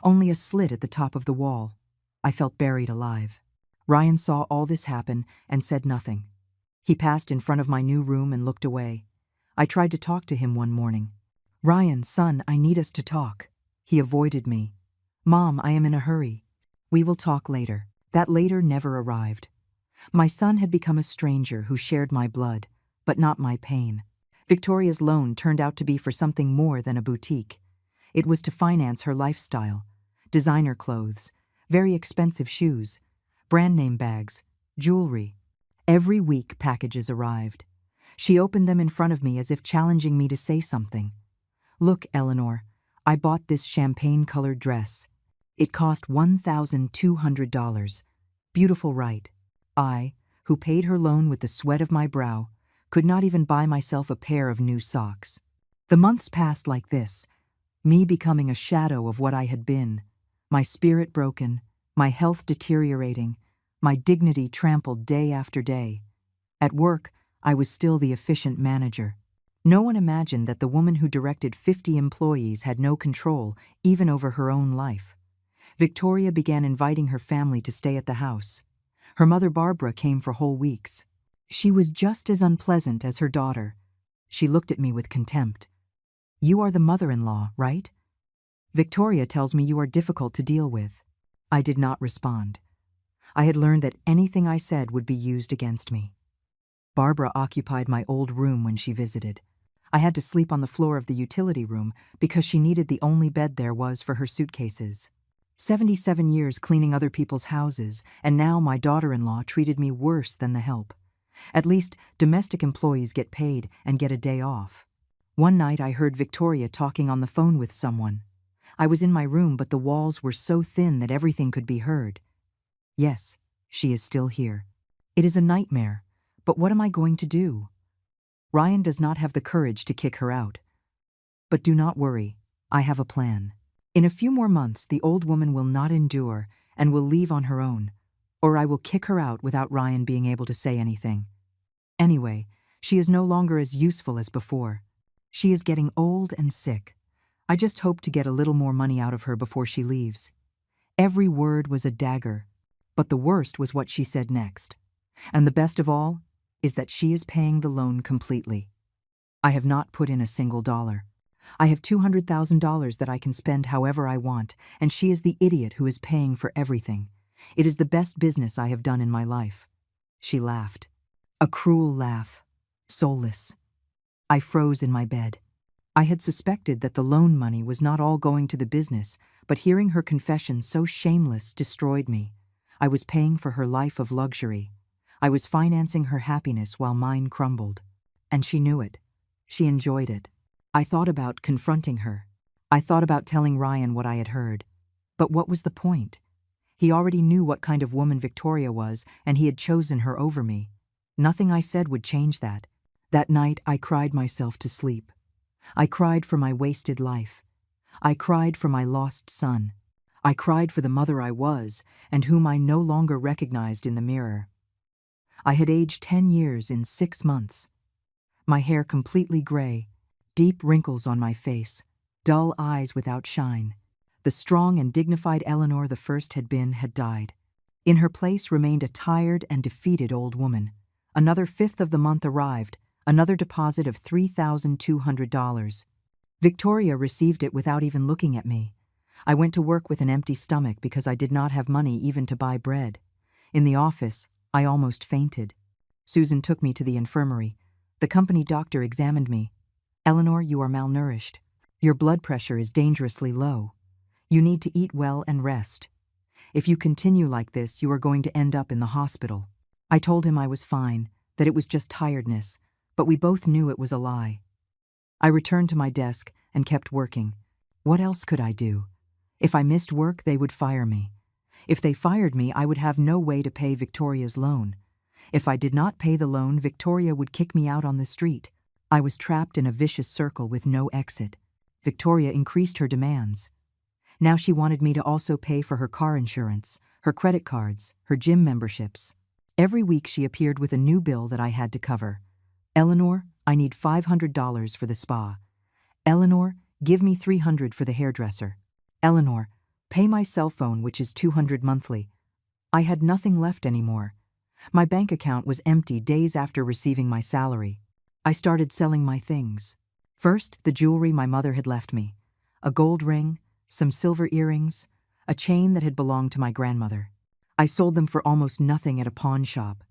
only a slit at the top of the wall. I felt buried alive. Ryan saw all this happen and said nothing. He passed in front of my new room and looked away. I tried to talk to him one morning. "Ryan, son, I need us to talk." He avoided me. "Mom, I am in a hurry. We will talk later." That later never arrived. My son had become a stranger who shared my blood, but not my pain. Victoria's loan turned out to be for something more than a boutique. It was to finance her lifestyle. Designer clothes, very expensive shoes, brand-name bags, jewelry. Every week packages arrived. She opened them in front of me as if challenging me to say something. "Look, Eleanor, I bought this champagne-colored dress. It cost $1,200. Beautiful, right?" I, who paid her loan with the sweat of my brow, could not even buy myself a pair of new socks. The months passed like this, me becoming a shadow of what I had been, my spirit broken, my health deteriorating, my dignity trampled day after day. At work, I was still the efficient manager. No one imagined that the woman who directed 50 employees had no control, even over her own life. Victoria began inviting her family to stay at the house. Her mother Barbara came for whole weeks. She was just as unpleasant as her daughter. She looked at me with contempt. "You are the mother-in-law, right? Victoria tells me you are difficult to deal with." I did not respond. I had learned that anything I said would be used against me. Barbara occupied my old room when she visited. I had to sleep on the floor of the utility room because she needed the only bed there was for her suitcases. 77 years cleaning other people's houses, and now my daughter-in-law treated me worse than the help. At least, domestic employees get paid and get a day off. One night I heard Victoria talking on the phone with someone. I was in my room, but the walls were so thin that everything could be heard. Yes, she is still here. It is a nightmare, but what am I going to do? Ryan does not have the courage to kick her out. But do not worry, I have a plan. In a few more months, the old woman will not endure and will leave on her own, or I will kick her out without Ryan being able to say anything. Anyway, she is no longer as useful as before. She is getting old and sick. I just hope to get a little more money out of her before she leaves. Every word was a dagger, but the worst was what she said next. And the best of all is that she is paying the loan completely. I have not put in a single dollar. I have $200,000 that I can spend however I want, and she is the idiot who is paying for everything. It is the best business I have done in my life. She laughed. A cruel laugh. Soulless. I froze in my bed. I had suspected that the loan money was not all going to the business, but hearing her confession so shameless destroyed me. I was paying for her life of luxury. I was financing her happiness while mine crumbled. And she knew it. She enjoyed it. I thought about confronting her. I thought about telling Ryan what I had heard. But what was the point? He already knew what kind of woman Victoria was, and he had chosen her over me. Nothing I said would change that. That night, I cried myself to sleep. I cried for my wasted life. I cried for my lost son. I cried for the mother I was, and whom I no longer recognized in the mirror. I had aged 10 years in 6 months. My hair completely gray, deep wrinkles on my face, dull eyes without shine. The strong and dignified Eleanor the first had died. In her place remained a tired and defeated old woman. Another fifth of the month arrived, another deposit of $3,200. Victoria received it without even looking at me. I went to work with an empty stomach because I did not have money even to buy bread. In the office, I almost fainted. Susan took me to the infirmary. The company doctor examined me. Eleanor, you are malnourished. Your blood pressure is dangerously low. You need to eat well and rest. If you continue like this, you are going to end up in the hospital. I told him I was fine, that it was just tiredness, but we both knew it was a lie. I returned to my desk and kept working. What else could I do? If I missed work, they would fire me. If they fired me, I would have no way to pay Victoria's loan. If I did not pay the loan, Victoria would kick me out on the street. I was trapped in a vicious circle with no exit. Victoria increased her demands. Now she wanted me to also pay for her car insurance, her credit cards, her gym memberships. Every week she appeared with a new bill that I had to cover. Eleanor, I need $500 for the spa. Eleanor, give me $300 for the hairdresser. Eleanor, pay my cell phone, which is $200 monthly. I had nothing left anymore. My bank account was empty days after receiving my salary. I started selling my things. First, the jewelry my mother had left me. A gold ring, some silver earrings, a chain that had belonged to my grandmother. I sold them for almost nothing at a pawn shop.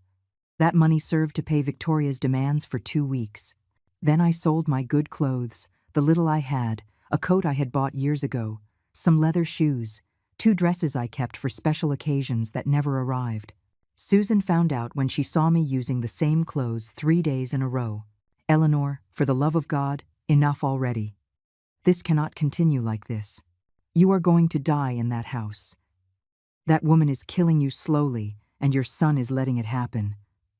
That money served to pay Victoria's demands for 2 weeks. Then I sold my good clothes, the little I had, a coat I had bought years ago, some leather shoes, 2 dresses I kept for special occasions that never arrived. Susan found out when she saw me using the same clothes 3 days in a row. Eleanor, for the love of God, enough already. This cannot continue like this. You are going to die in that house. That woman is killing you slowly, and your son is letting it happen.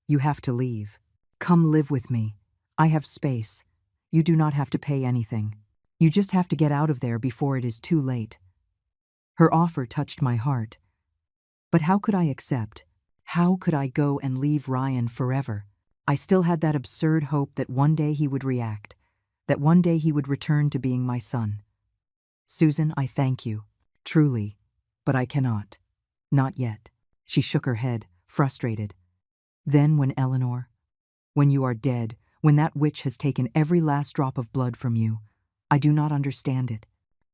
You have to leave. Come live with me. I have space. You do not have to pay anything. You just have to get out of there before it is too late. Her offer touched my heart. But how could I accept? How could I go and leave Ryan forever? I still had that absurd hope that one day he would react, that one day he would return to being my son. Susan, I thank you, truly, but I cannot. Not yet. She shook her head, frustrated. Then when you are dead, when that witch has taken every last drop of blood from you, I do not understand it.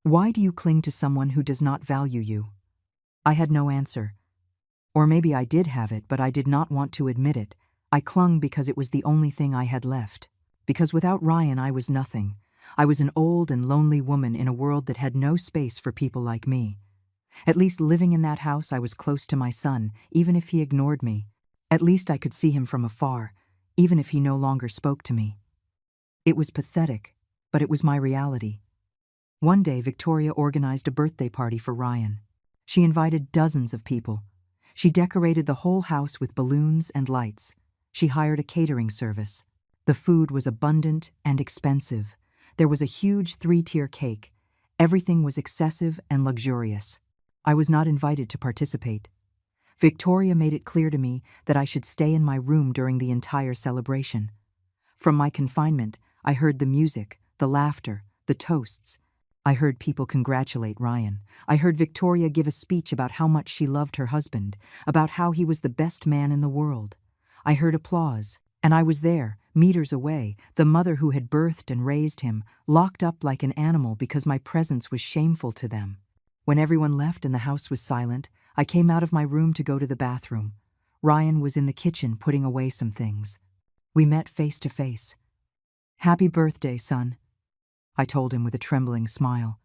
Why do you cling to someone who does not value you? I had no answer. Or maybe I did have it, but I did not want to admit it. I clung because it was the only thing I had left. Because without Ryan, I was nothing. I was an old and lonely woman in a world that had no space for people like me. At least living in that house, I was close to my son, even if he ignored me. At least I could see him from afar, even if he no longer spoke to me. It was pathetic, but it was my reality. One day, Victoria organized a birthday party for Ryan. She invited dozens of people. She decorated the whole house with balloons and lights. She hired a catering service. The food was abundant and expensive. There was a huge 3-tier cake. Everything was excessive and luxurious. I was not invited to participate. Victoria made it clear to me that I should stay in my room during the entire celebration. From my confinement, I heard the music, the laughter, the toasts. I heard people congratulate Ryan. I heard Victoria give a speech about how much she loved her husband, about how he was the best man in the world. I heard applause, and I was there, meters away, the mother who had birthed and raised him, locked up like an animal because my presence was shameful to them. When everyone left and the house was silent, I came out of my room to go to the bathroom. Ryan was in the kitchen putting away some things. We met face to face. "Happy birthday, son," I told him with a trembling smile.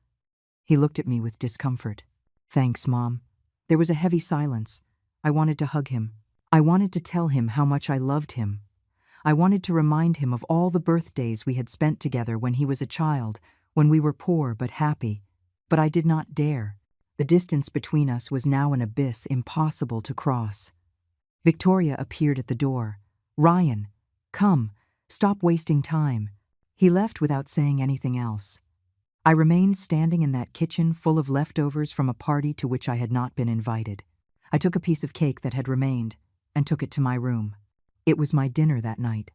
He looked at me with discomfort. "Thanks, Mom." There was a heavy silence. I wanted to hug him. I wanted to tell him how much I loved him. I wanted to remind him of all the birthdays we had spent together when he was a child, when we were poor but happy. But I did not dare. The distance between us was now an abyss impossible to cross. Victoria appeared at the door. "Ryan, come, stop wasting time." He left without saying anything else. I remained standing in that kitchen full of leftovers from a party to which I had not been invited. I took a piece of cake that had remained and took it to my room. It was my dinner that night.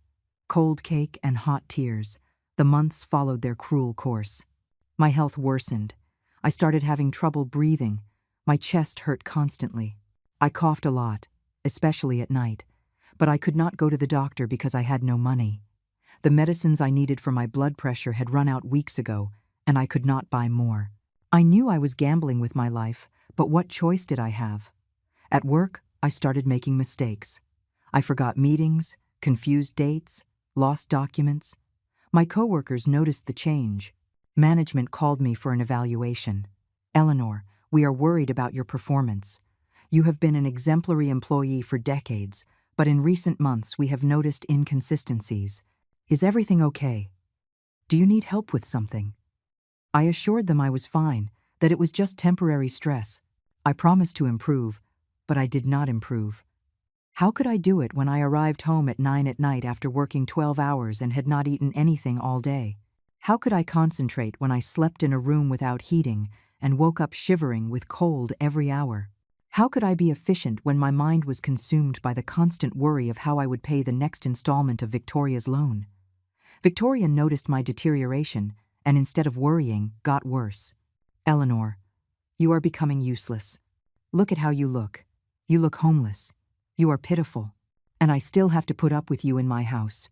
Cold cake and hot tears. The months followed their cruel course. My health worsened. I started having trouble breathing. My chest hurt constantly. I coughed a lot, especially at night, but I could not go to the doctor because I had no money. The medicines I needed for my blood pressure had run out weeks ago, and I could not buy more. I knew I was gambling with my life, but what choice did I have? At work, I started making mistakes. I forgot meetings, confused dates, lost documents. My coworkers noticed the change. Management called me for an evaluation. "Eleanor, we are worried about your performance. You have been an exemplary employee for decades, but in recent months we have noticed inconsistencies. Is everything okay? Do you need help with something?" I assured them I was fine, that it was just temporary stress. I promised to improve, but I did not improve. How could I do it when I arrived home at 9 at night after working 12 hours and had not eaten anything all day? How could I concentrate when I slept in a room without heating and woke up shivering with cold every hour? How could I be efficient when my mind was consumed by the constant worry of how I would pay the next installment of Victoria's loan? Victoria noticed my deterioration and, instead of worrying, got worse. "Eleanor, you are becoming useless. Look at how you look. You look homeless. You are pitiful. And I still have to put up with you in my house."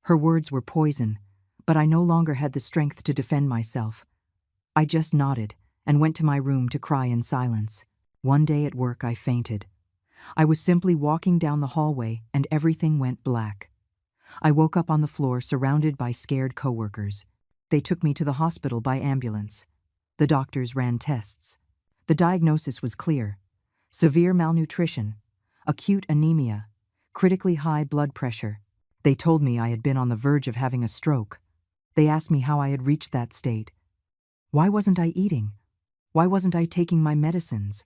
Her words were poison, but I no longer had the strength to defend myself. I just nodded and went to my room to cry in silence. One day at work, I fainted. I was simply walking down the hallway and everything went black. I woke up on the floor surrounded by scared coworkers. They took me to the hospital by ambulance. The doctors ran tests. The diagnosis was clear: severe malnutrition, acute anemia, critically high blood pressure. They told me I had been on the verge of having a stroke. They asked me how I had reached that state. Why wasn't I eating? Why wasn't I taking my medicines?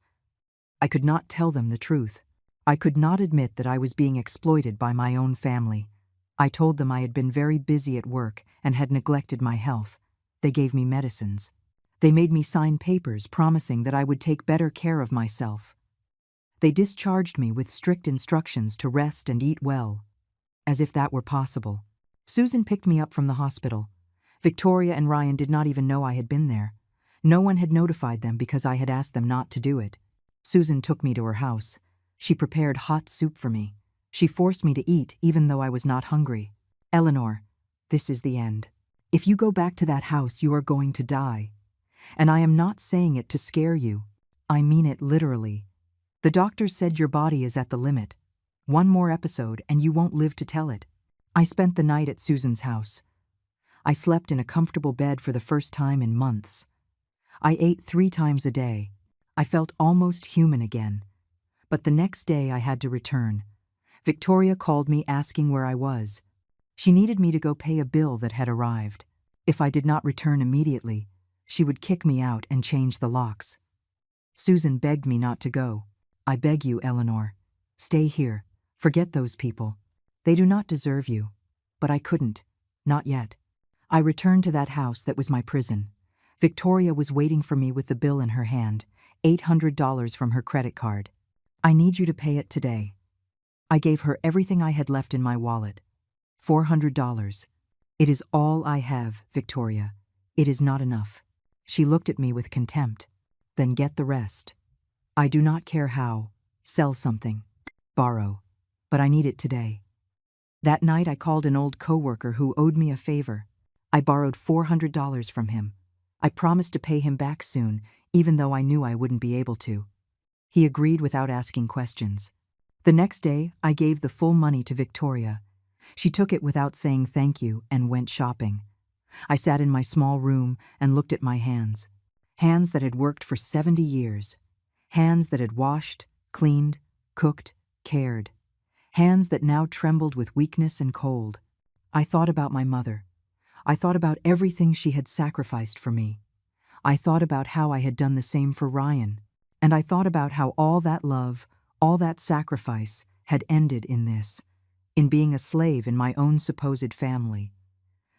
I could not tell them the truth. I could not admit that I was being exploited by my own family. I told them I had been very busy at work and had neglected my health. They gave me medicines. They made me sign papers promising that I would take better care of myself. They discharged me with strict instructions to rest and eat well, as if that were possible. Susan picked me up from the hospital. Victoria and Ryan did not even know I had been there. No one had notified them because I had asked them not to do it. Susan took me to her house. She prepared hot soup for me. She forced me to eat even though I was not hungry. "Eleanor, this is the end. If you go back to that house, you are going to die. And I am not saying it to scare you. I mean it literally. The doctors said your body is at the limit. One more episode and you won't live to tell it." I spent the night at Susan's house. I slept in a comfortable bed for the first time in months. I ate 3 times a day. I felt almost human again. But the next day I had to return. Victoria called me asking where I was. She needed me to go pay a bill that had arrived. If I did not return immediately, she would kick me out and change the locks. Susan begged me not to go. I beg you, Eleanor. Stay here. Forget those people. They do not deserve you. But I couldn't. Not yet. I returned to that house that was my prison. Victoria was waiting for me with the bill in her hand, $800 from her credit card. I need you to pay it today. I gave her everything I had left in my wallet. $400. It is all I have, Victoria. It is not enough. She looked at me with contempt. Then get the rest. I do not care how. Sell something. Borrow. But I need it today. That night I called an old coworker who owed me a favor. I borrowed $400 from him. I promised to pay him back soon, even though I knew I wouldn't be able to. He agreed without asking questions. The next day, I gave the full money to Victoria. She took it without saying thank you and went shopping. I sat in my small room and looked at my hands. Hands that had worked for 70 years. Hands that had washed, cleaned, cooked, cared. Hands that now trembled with weakness and cold. I thought about my mother. I thought about everything she had sacrificed for me. I thought about how I had done the same for Ryan. And I thought about how all that love, all that sacrifice, had ended in this, in being a slave in my own supposed family.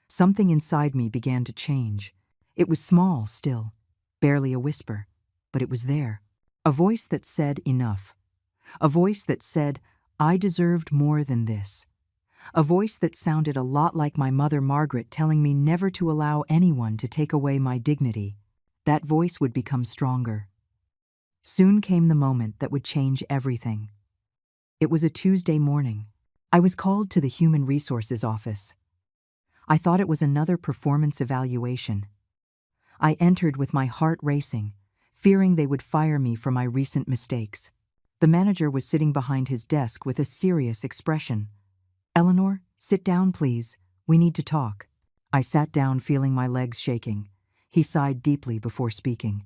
Something inside me began to change. It was small still, barely a whisper, but it was there. A voice that said enough. A voice that said, I deserved more than this. A voice that sounded a lot like my mother Margaret telling me never to allow anyone to take away my dignity. That voice would become stronger. Soon came the moment that would change everything. It was a Tuesday morning. I was called to the Human Resources office. I thought it was another performance evaluation. I entered with my heart racing, fearing they would fire me for my recent mistakes. The manager was sitting behind his desk with a serious expression. Eleanor, sit down, please. We need to talk. I sat down, feeling my legs shaking. He sighed deeply before speaking.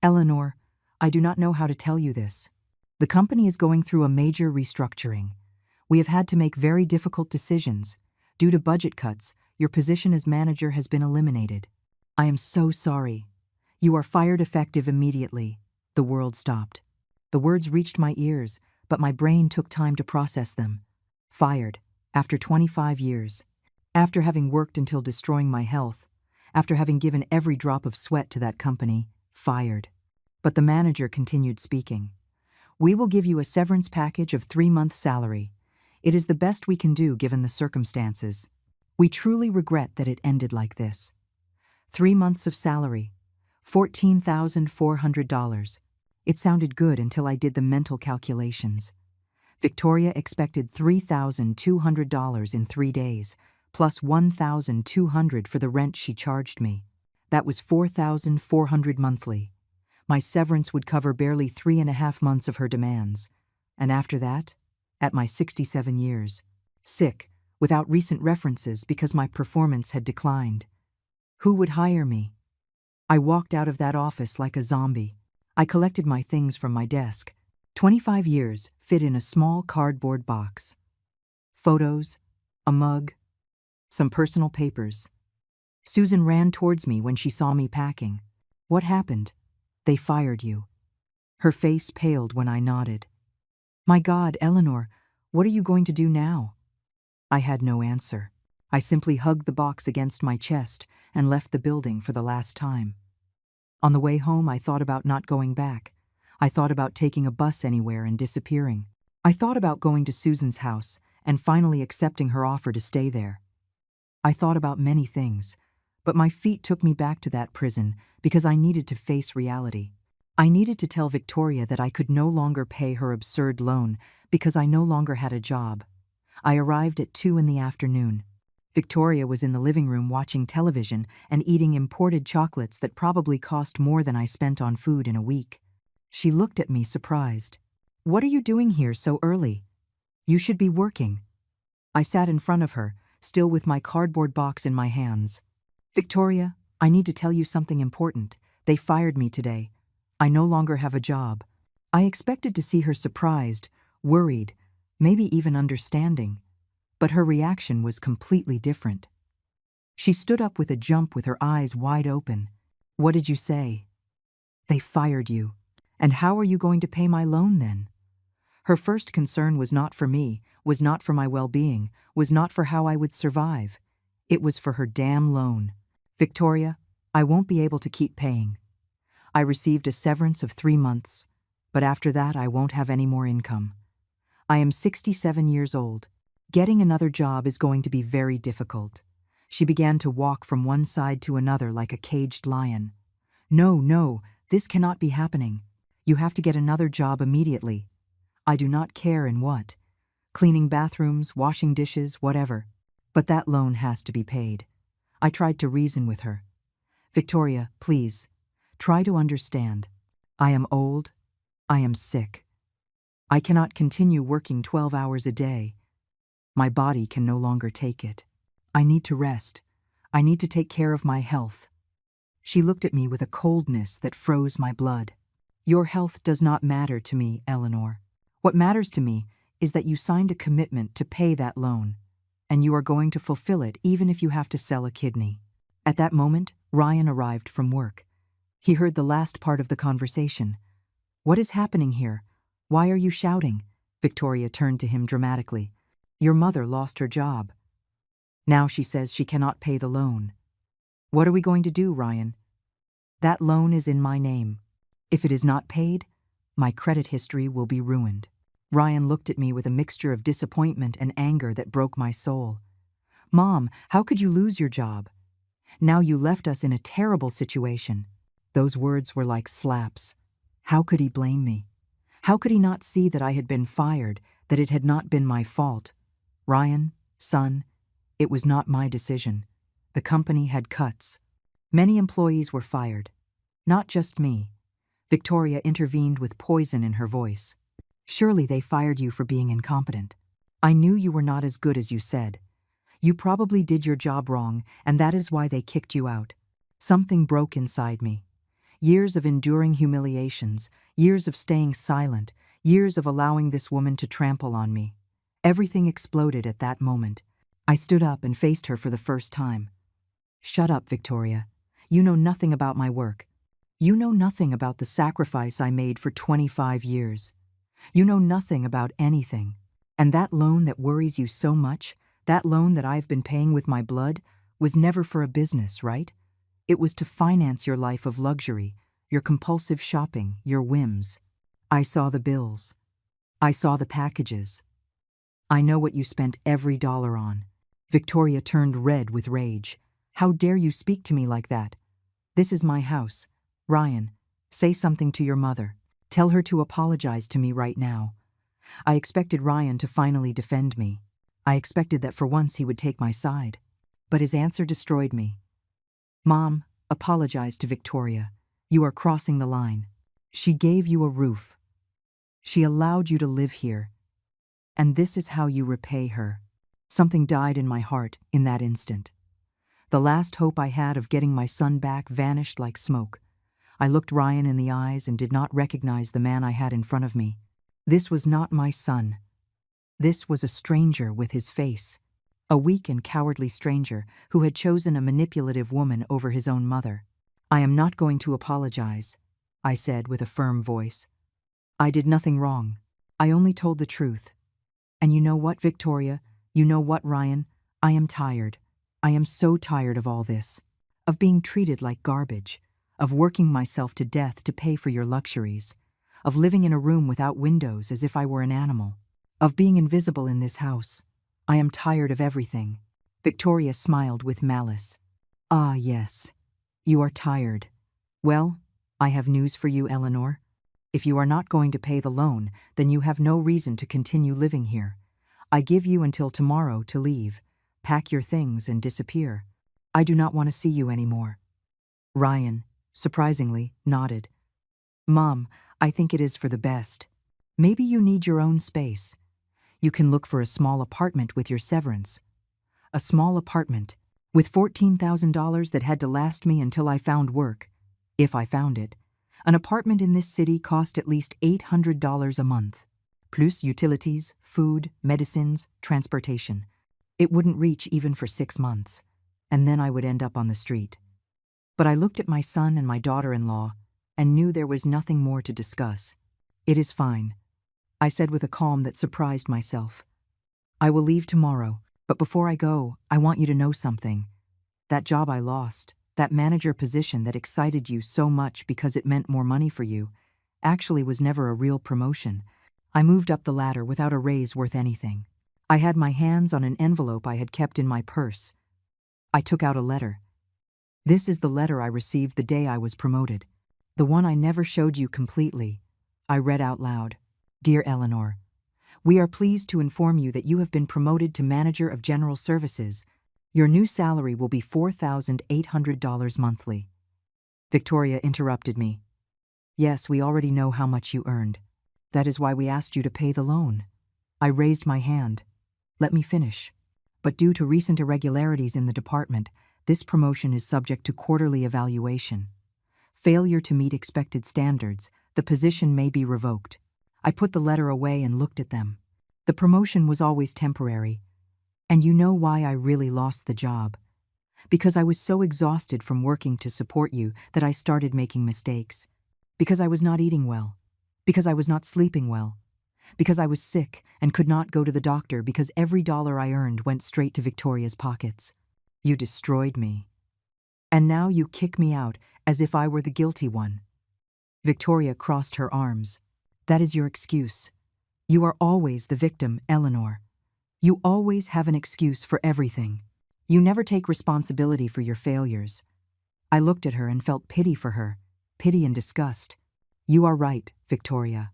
Eleanor, I do not know how to tell you this. The company is going through a major restructuring. We have had to make very difficult decisions. Due to budget cuts, your position as manager has been eliminated. I am so sorry. You are fired effective immediately. The world stopped. The words reached my ears, but my brain took time to process them. Fired, after 25 years. After having worked until destroying my health. After having given every drop of sweat to that company. Fired. But the manager continued speaking. We will give you a severance package of 3-month salary. It is the best we can do given the circumstances. We truly regret that it ended like this. 3 months of salary. $14,400. It sounded good until I did the mental calculations. Victoria expected $3,200 in 3 days, plus $1,200 for the rent she charged me. That was $4,400 monthly. My severance would cover barely 3.5 months of her demands. And after that, at my 67 years, sick, without recent references because my performance had declined. Who would hire me? I walked out of that office like a zombie. I collected my things from my desk. 25 years fit in a small cardboard box. Photos, a mug, some personal papers. Susan ran towards me when she saw me packing. What happened? They fired you. Her face paled when I nodded. My God, Eleanor, what are you going to do now? I had no answer. I simply hugged the box against my chest and left the building for the last time. On the way home, I thought about not going back. I thought about taking a bus anywhere and disappearing. I thought about going to Susan's house and finally accepting her offer to stay there. I thought about many things, but my feet took me back to that prison because I needed to face reality. I needed to tell Victoria that I could no longer pay her absurd loan because I no longer had a job. I arrived at 2 in the afternoon. Victoria was in the living room watching television and eating imported chocolates that probably cost more than I spent on food in a week. She looked at me surprised. What are you doing here so early? You should be working. I sat in front of her, still with my cardboard box in my hands. Victoria, I need to tell you something important. They fired me today. I no longer have a job. I expected to see her surprised, worried, maybe even understanding, but her reaction was completely different. She stood up with a jump with her eyes wide open. "What did you say?" "They fired you. And how are you going to pay my loan then?" Her first concern was not for me, was not for my well-being, was not for how I would survive. It was for her damn loan. "Victoria, I won't be able to keep paying. I received a severance of 3 months, but after that I won't have any more income. I am 67 years old. Getting another job is going to be very difficult." She began to walk from one side to another like a caged lion. "No, no, this cannot be happening. You have to get another job immediately. I do not care in what. Cleaning bathrooms, washing dishes, whatever. But that loan has to be paid." I tried to reason with her. "Victoria, please, try to understand. I am old. I am sick. I cannot continue working 12 hours a day. My body can no longer take it. I need to rest. I need to take care of my health." She looked at me with a coldness that froze my blood. "Your health does not matter to me, Eleanor. What matters to me is that you signed a commitment to pay that loan, and you are going to fulfill it even if you have to sell a kidney." At that moment, Ryan arrived from work. He heard the last part of the conversation. "What is happening here? Why are you shouting?" Victoria turned to him dramatically. "Your mother lost her job. Now she says she cannot pay the loan. What are we going to do, Ryan? That loan is in my name. If it is not paid, my credit history will be ruined." Ryan looked at me with a mixture of disappointment and anger that broke my soul. "Mom, how could you lose your job? Now you left us in a terrible situation." Those words were like slaps. How could he blame me? How could he not see that I had been fired, that it had not been my fault? "Ryan, son, it was not my decision. The company had cuts. Many employees were fired. Not just me." Victoria intervened with poison in her voice. "Surely they fired you for being incompetent. I knew you were not as good as you said. You probably did your job wrong, and that is why they kicked you out." Something broke inside me. Years of enduring humiliations, years of staying silent, years of allowing this woman to trample on me. Everything exploded at that moment. I stood up and faced her for the first time. "Shut up, Victoria. You know nothing about my work. You know nothing about the sacrifice I made for 25 years. You know nothing about anything. And that loan that worries you so much, that loan that I've been paying with my blood, was never for a business, right? It was to finance your life of luxury, your compulsive shopping, your whims. I saw the bills. I saw the packages. I know what you spent every dollar on." Victoria turned red with rage. "How dare you speak to me like that? This is my house. Ryan, say something to your mother. Tell her to apologize to me right now." I expected Ryan to finally defend me. I expected that for once he would take my side. But his answer destroyed me. "Mom, apologize to Victoria. You are crossing the line. She gave you a roof. She allowed you to live here. And this is how you repay her." Something died in my heart in that instant. The last hope I had of getting my son back vanished like smoke. I looked Ryan in the eyes and did not recognize the man I had in front of me. This was not my son. This was a stranger with his face. A weak and cowardly stranger who had chosen a manipulative woman over his own mother. "I am not going to apologize," I said with a firm voice. "I did nothing wrong. I only told the truth. And you know what, Victoria? You know what, Ryan? I am tired. I am so tired of all this. Of being treated like garbage. Of working myself to death to pay for your luxuries. Of living in a room without windows as if I were an animal. Of being invisible in this house. I am tired of everything." Victoria smiled with malice. "Ah, yes. You are tired. Well, I have news for you, Eleanor. If you are not going to pay the loan, then you have no reason to continue living here. I give you until tomorrow to leave, pack your things and disappear. I do not want to see you anymore." Ryan, surprisingly, nodded. "Mom, I think it is for the best. Maybe you need your own space. You can look for a small apartment with your severance. A small apartment with $14,000 that had to last me until I found work, if I found it. An apartment in this city cost at least $800 a month. plus utilities, food, medicines, transportation. It wouldn't reach even for 6 months, and then I would end up on the street. But I looked at my son and my daughter-in-law and knew there was nothing more to discuss. It is fine, I said with a calm that surprised myself. I will leave tomorrow, but before I go, I want you to know something. That job I lost, that manager position that excited you so much because it meant more money for you, actually was never a real promotion. I moved up the ladder without a raise worth anything. I had my hands on an envelope I had kept in my purse. I took out a letter. This is the letter I received the day I was promoted. The one I never showed you completely. I read out loud. Dear Eleanor, we are pleased to inform you that you have been promoted to Manager of General Services. Your new salary will be $4,800 monthly. Victoria interrupted me. Yes, we already know how much you earned. That is why we asked you to pay the loan. I raised my hand. Let me finish. But due to recent irregularities in the department, this promotion is subject to quarterly evaluation. Failure to meet expected standards, the position may be revoked. I put the letter away and looked at them. The promotion was always temporary. And you know why I really lost the job. Because I was so exhausted from working to support you that I started making mistakes. Because I was not eating well. Because I was not sleeping well. Because I was sick and could not go to the doctor because every dollar I earned went straight to Victoria's pockets. You destroyed me. And now you kick me out as if I were the guilty one. Victoria crossed her arms. That is your excuse. You are always the victim, Eleanor. You always have an excuse for everything. You never take responsibility for your failures. I looked at her and felt pity for her, pity and disgust. You are right, Victoria.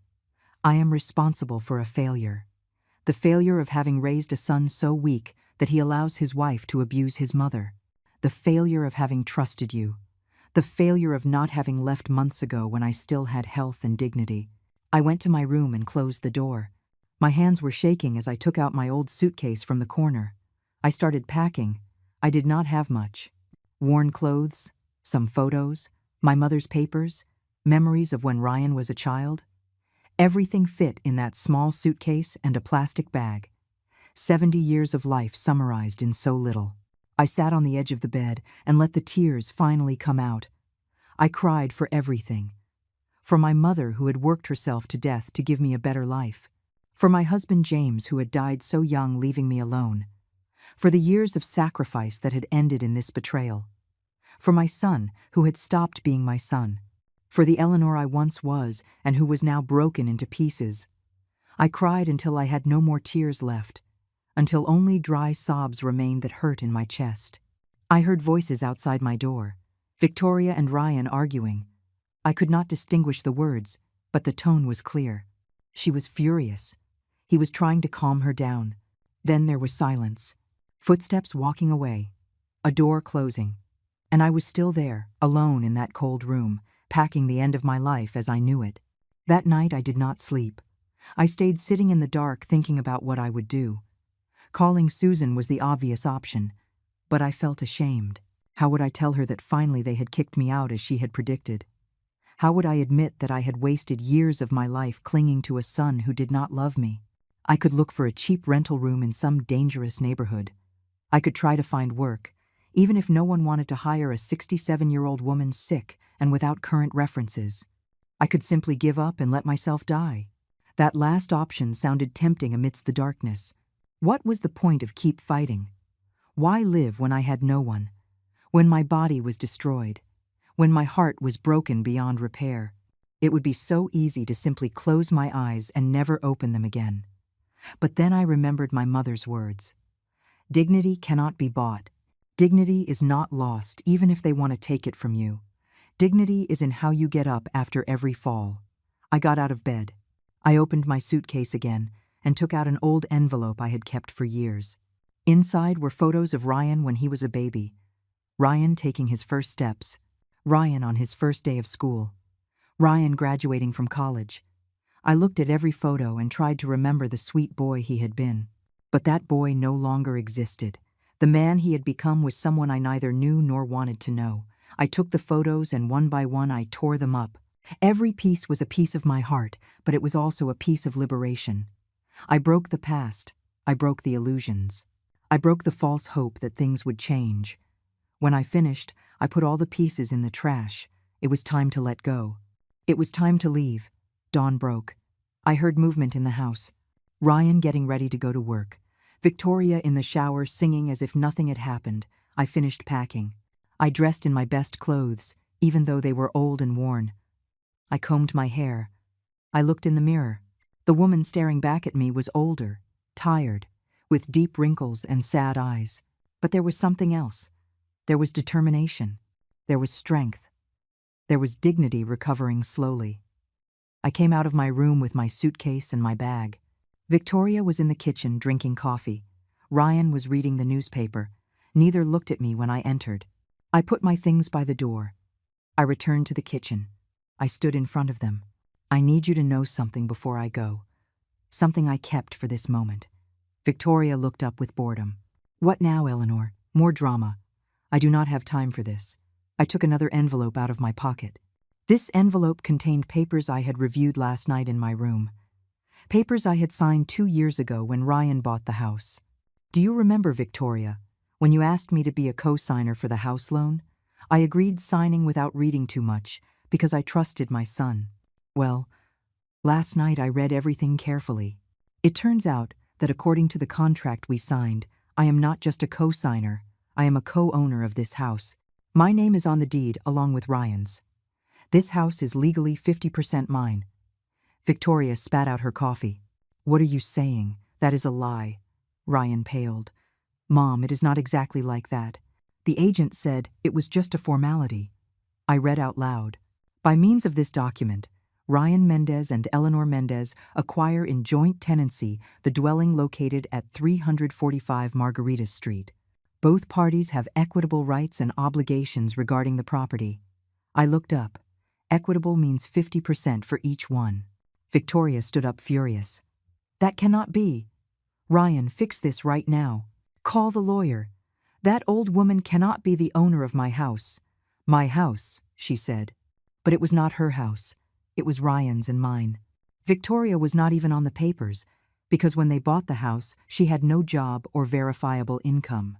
I am responsible for a failure. The failure of having raised a son so weak that he allows his wife to abuse his mother. The failure of having trusted you. The failure of not having left months ago when I still had health and dignity. I went to my room and closed the door. My hands were shaking as I took out my old suitcase from the corner. I started packing. I did not have much. Worn clothes, some photos, my mother's papers, memories of when Ryan was a child. Everything fit in that small suitcase and a plastic bag. 70 years of life summarized in so little. I sat on the edge of the bed and let the tears finally come out. I cried for everything. For my mother who had worked herself to death to give me a better life. For my husband James who had died so young leaving me alone. For the years of sacrifice that had ended in this betrayal. For my son who had stopped being my son. For the Eleanor I once was and who was now broken into pieces. I cried until I had no more tears left, until only dry sobs remained that hurt in my chest. I heard voices outside my door, Victoria and Ryan arguing. I could not distinguish the words, but the tone was clear. She was furious. He was trying to calm her down. Then there was silence. Footsteps walking away. A door closing. And I was still there, alone in that cold room, packing the end of my life as I knew it. That night I did not sleep. I stayed sitting in the dark thinking about what I would do. Calling Susan was the obvious option, but I felt ashamed. How would I tell her that finally they had kicked me out as she had predicted? How would I admit that I had wasted years of my life clinging to a son who did not love me? I could look for a cheap rental room in some dangerous neighborhood. I could try to find work, even if no one wanted to hire a 67-year-old woman sick and without current references. I could simply give up and let myself die. That last option sounded tempting amidst the darkness. What was the point of keep fighting? Why live when I had no one? When my body was destroyed? When my heart was broken beyond repair? It would be so easy to simply close my eyes and never open them again. But then I remembered my mother's words. Dignity cannot be bought. Dignity is not lost even if they want to take it from you. Dignity is in how you get up after every fall. I got out of bed. I opened my suitcase again and took out an old envelope I had kept for years. Inside were photos of Ryan when he was a baby. Ryan taking his first steps. Ryan on his first day of school. Ryan graduating from college. I looked at every photo and tried to remember the sweet boy he had been. But that boy no longer existed. The man he had become was someone I neither knew nor wanted to know. I took the photos and one by one I tore them up. Every piece was a piece of my heart, but it was also a piece of liberation. I broke the past. I broke the illusions. I broke the false hope that things would change. When I finished, I put all the pieces in the trash. It was time to let go. It was time to leave. Dawn broke. I heard movement in the house. Ryan getting ready to go to work. Victoria in the shower singing as if nothing had happened. I finished packing. I dressed in my best clothes, even though they were old and worn. I combed my hair. I looked in the mirror. The woman staring back at me was older, tired, with deep wrinkles and sad eyes. But there was something else. There was determination. There was strength. There was dignity recovering slowly. I came out of my room with my suitcase and my bag. Victoria was in the kitchen drinking coffee. Ryan was reading the newspaper. Neither looked at me when I entered. I put my things by the door. I returned to the kitchen. I stood in front of them. I need you to know something before I go. Something I kept for this moment. Victoria looked up with boredom. What now, Eleanor? More drama. I do not have time for this. I took another envelope out of my pocket. This envelope contained papers I had reviewed last night in my room. Papers I had signed 2 years ago when Ryan bought the house. Do you remember, Victoria, when you asked me to be a co-signer for the house loan? I agreed signing without reading too much because I trusted my son. Well, last night I read everything carefully. It turns out that according to the contract we signed, I am not just a co-signer, I am a co-owner of this house. My name is on the deed along with Ryan's. This house is legally 50% mine. Victoria spat out her coffee. What are you saying? That is a lie. Ryan paled. Mom, it is not exactly like that. The agent said it was just a formality. I read out loud. By means of this document, Ryan Mendez and Eleanor Mendez acquire in joint tenancy the dwelling located at 345 Margarita Street. Both parties have equitable rights and obligations regarding the property. I looked up. Equitable means 50% for each one. Victoria stood up furious. That cannot be. Ryan, fix this right now. Call the lawyer. That old woman cannot be the owner of my house. My house, she said. But it was not her house. It was Ryan's and mine. Victoria was not even on the papers, because when they bought the house, she had no job or verifiable income.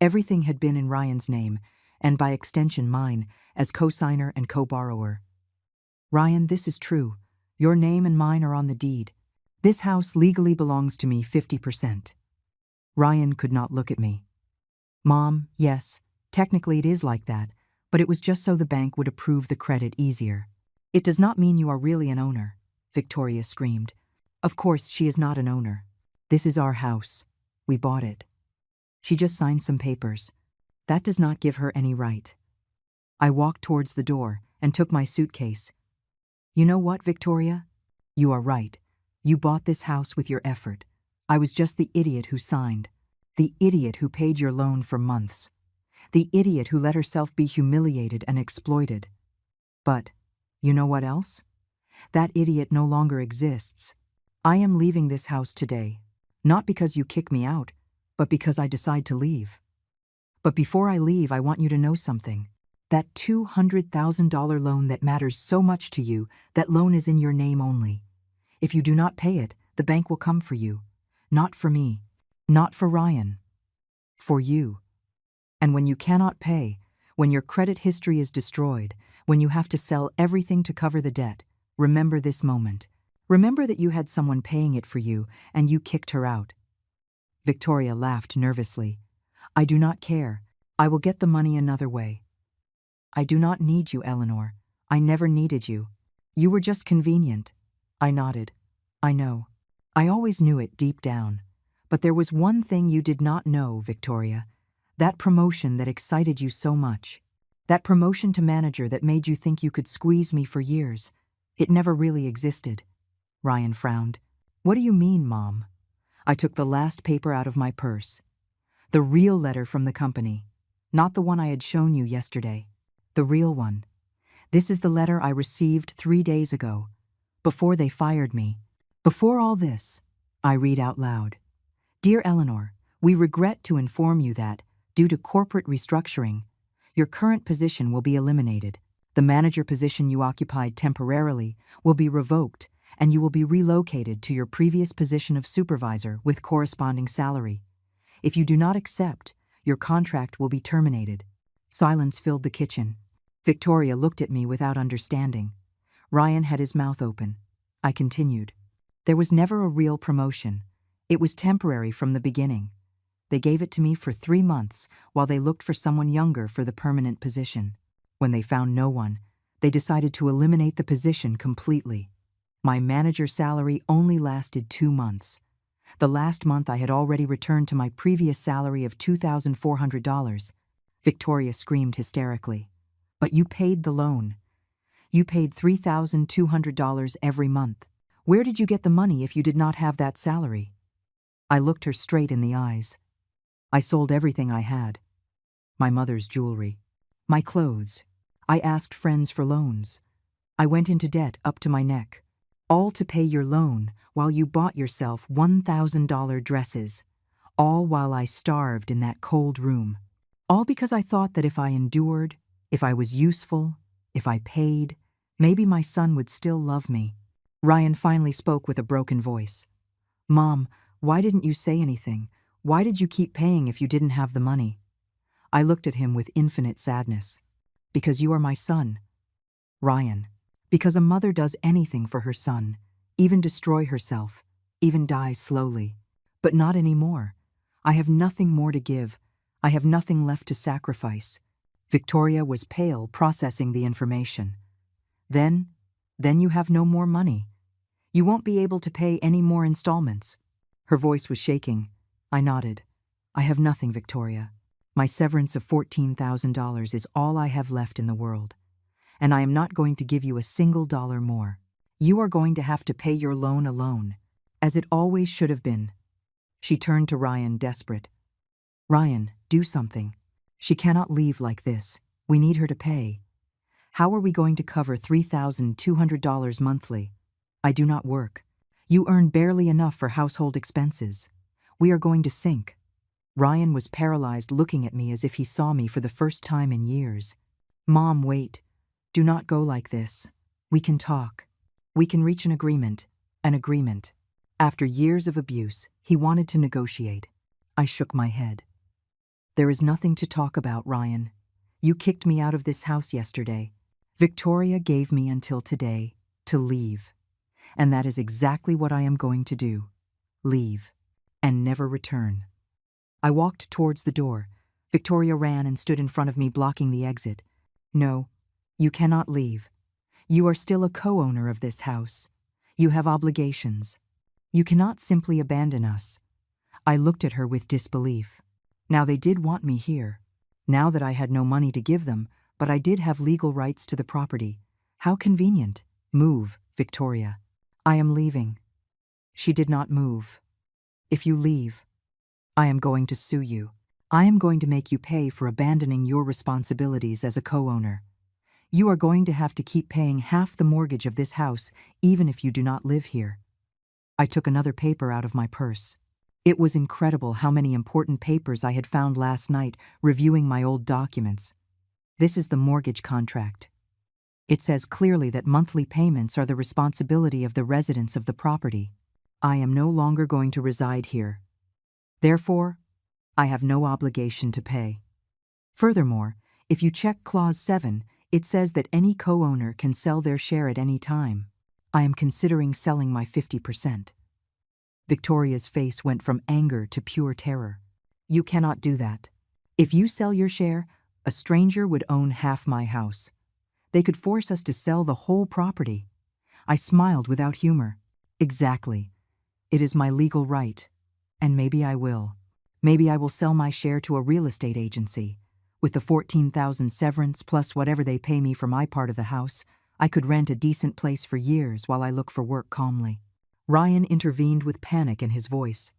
Everything had been in Ryan's name, and by extension mine, as co-signer and co-borrower. Ryan, this is true. Your name and mine are on the deed. This house legally belongs to me 50%. Ryan could not look at me. Mom, yes, technically it is like that, but it was just so the bank would approve the credit easier. It does not mean you are really an owner, Victoria screamed. Of course, she is not an owner. This is our house. We bought it. She just signed some papers. That does not give her any right. I walked towards the door and took my suitcase. You know what, Victoria? You are right. You bought this house with your effort. I was just the idiot who signed. The idiot who paid your loan for months. The idiot who let herself be humiliated and exploited. But, you know what else? That idiot no longer exists. I am leaving this house today, not because you kick me out, but because I decide to leave. But before I leave, I want you to know something. That $200,000 loan that matters so much to you, that loan is in your name only. If you do not pay it, the bank will come for you. Not for me. Not for Ryan. For you. And when you cannot pay, when your credit history is destroyed, when you have to sell everything to cover the debt, remember this moment. Remember that you had someone paying it for you and you kicked her out. Victoria laughed nervously. I do not care. I will get the money another way. I do not need you, Eleanor. I never needed you. You were just convenient. I nodded. I know. I always knew it deep down. But there was one thing you did not know, Victoria. That promotion that excited you so much. That promotion to manager that made you think you could squeeze me for years. It never really existed. Ryan frowned. What do you mean, Mom? I took the last paper out of my purse. The real letter from the company. Not the one I had shown you yesterday. The real one. This is the letter I received 3 days ago. Before they fired me. Before all this. I read out loud. Dear Eleanor, we regret to inform you that, due to corporate restructuring, your current position will be eliminated. The manager position you occupied temporarily will be revoked, and you will be relocated to your previous position of supervisor with corresponding salary. If you do not accept, your contract will be terminated." Silence filled the kitchen. Victoria looked at me without understanding. Ryan had his mouth open. I continued. "There was never a real promotion. It was temporary from the beginning. They gave it to me for 3 months while they looked for someone younger for the permanent position. When they found no one, they decided to eliminate the position completely. My manager salary only lasted 2 months. The last month I had already returned to my previous salary of $2,400. Victoria screamed hysterically. "But you paid the loan. You paid $3,200 every month. Where did you get the money if you did not have that salary?" I looked her straight in the eyes. "I sold everything I had. My mother's jewelry, my clothes. I asked friends for loans. I went into debt up to my neck, all to pay your loan while you bought yourself $1,000 dresses, all while I starved in that cold room. All because I thought that if I endured, if I was useful, if I paid, maybe my son would still love me." Ryan finally spoke with a broken voice. "Mom, why didn't you say anything? Why did you keep paying if you didn't have the money?" I looked at him with infinite sadness. "Because you are my son, Ryan. Because a mother does anything for her son, even destroy herself, even die slowly. But not anymore. I have nothing more to give. I have nothing left to sacrifice." Victoria was pale, processing the information. Then you have no more money. You won't be able to pay any more installments." Her voice was shaking. I nodded. "I have nothing, Victoria. My severance of $14,000 is all I have left in the world. And I am not going to give you a single dollar more. You are going to have to pay your loan alone, as it always should have been." She turned to Ryan, desperate. "Ryan, do something. She cannot leave like this. We need her to pay. How are we going to cover $3,200 monthly? I do not work. You earn barely enough for household expenses. We are going to sink." Ryan was paralyzed, looking at me as if he saw me for the first time in years. "Mom, wait. Do not go like this. We can talk. We can reach an agreement. An agreement." After years of abuse, he wanted to negotiate. I shook my head. "There is nothing to talk about, Ryan. You kicked me out of this house yesterday. Victoria gave me until today to leave. And that is exactly what I am going to do. Leave. And never return." I walked towards the door. Victoria ran and stood in front of me, blocking the exit. "No, you cannot leave. You are still a co-owner of this house. You have obligations. You cannot simply abandon us." I looked at her with disbelief. Now they did want me here. Now that I had no money to give them, but I did have legal rights to the property. How convenient. "Move, Victoria." "I am leaving." She did not move. "If you leave, I am going to sue you. I am going to make you pay for abandoning your responsibilities as a co-owner. You are going to have to keep paying half the mortgage of this house, even if you do not live here." I took another paper out of my purse. It was incredible how many important papers I had found last night reviewing my old documents. This is the mortgage contract. It says clearly that monthly payments are the responsibility of the residents of the property. I am no longer going to reside here. Therefore, I have no obligation to pay. Furthermore, if you check Clause 7, it says that any co-owner can sell their share at any time. I am considering selling my 50%. Victoria's face went from anger to pure terror. "You cannot do that. If you sell your share, a stranger would own half my house. They could force us to sell the whole property." I smiled without humor. "Exactly. It is my legal right. And maybe I will. Maybe I will sell my share to a real estate agency. With the $14,000 severance plus whatever they pay me for my part of the house, I could rent a decent place for years while I look for work calmly." Ryan intervened with panic in his voice.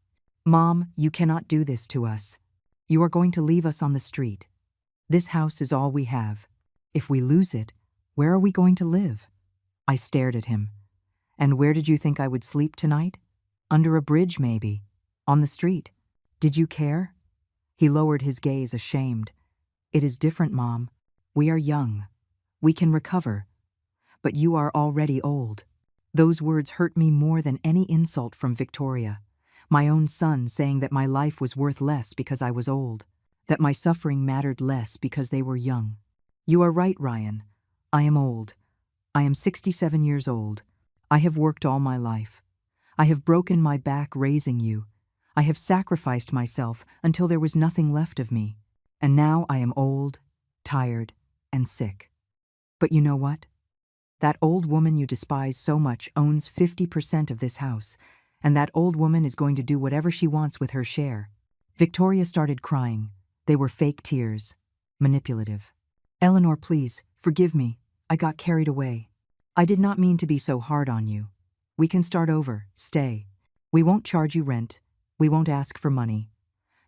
"Mom, you cannot do this to us. You are going to leave us on the street. This house is all we have. If we lose it, where are we going to live?" I stared at him. "And where did you think I would sleep tonight? Under a bridge, maybe. On the street. Did you care?" He lowered his gaze, ashamed. "It is different, Mom. We are young. We can recover. But you are already old. Those words hurt me more than any insult from Victoria. My own son saying that my life was worth less because I was old, that my suffering mattered less because they were young. You are right, Ryan. I am old. I am 67 years old. I have worked all my life. I have broken my back raising you. I have sacrificed myself until there was nothing left of me. And now I am old, tired, and sick. But you know what? That old woman you despise so much owns 50% of this house, and that old woman is going to do whatever she wants with her share. Victoria started crying. They were fake tears. Manipulative. Eleanor, please, forgive me. I got carried away. I did not mean to be so hard on you. We can start over. Stay. We won't charge you rent. We won't ask for money.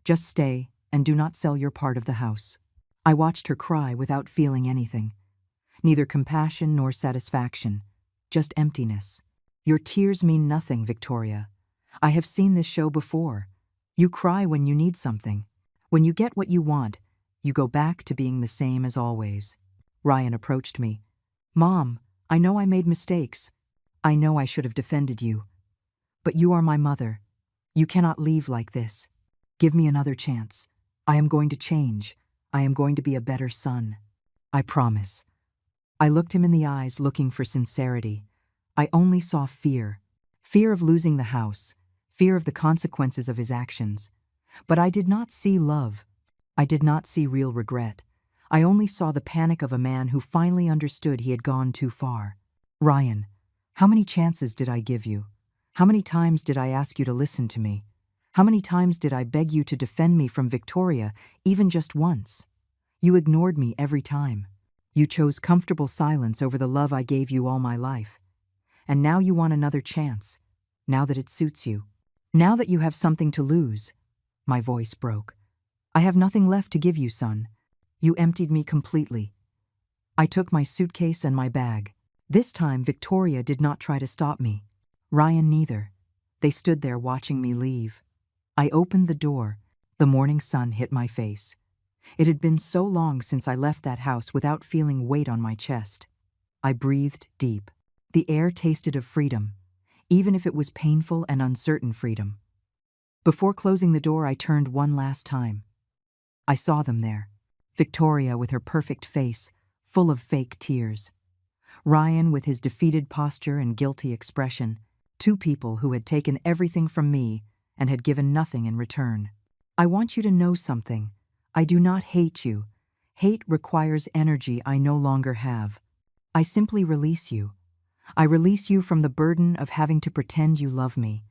Just stay and do not sell your part of the house. I watched her cry without feeling anything. Neither compassion nor satisfaction. Just emptiness. Your tears mean nothing, Victoria. I have seen this show before. You cry when you need something. When you get what you want, you go back to being the same as always. Ryan approached me. Mom, I know I made mistakes. I know I should have defended you. But you are my mother. You cannot leave like this. Give me another chance. I am going to change. I am going to be a better son. I promise. I looked him in the eyes looking for sincerity. I only saw fear. Fear of losing the house. Fear of the consequences of his actions. But I did not see love. I did not see real regret. I only saw the panic of a man who finally understood he had gone too far. Ryan, how many chances did I give you? How many times did I ask you to listen to me? How many times did I beg you to defend me from Victoria, even just once? You ignored me every time. You chose comfortable silence over the love I gave you all my life. And now you want another chance, now that it suits you. Now that you have something to lose. My voice broke. I have nothing left to give you, son. You emptied me completely. I took my suitcase and my bag. This time Victoria did not try to stop me. Ryan neither. They stood there watching me leave. I opened the door. The morning sun hit my face. It had been so long since I left that house without feeling weight on my chest. I breathed deep. The air tasted of freedom, even if it was painful and uncertain freedom. Before closing the door, I turned one last time. I saw them there. Victoria with her perfect face, full of fake tears. Ryan with his defeated posture and guilty expression. Two people who had taken everything from me and had given nothing in return. I want you to know something. I do not hate you. Hate requires energy I no longer have. I simply release you. I release you from the burden of having to pretend you love me.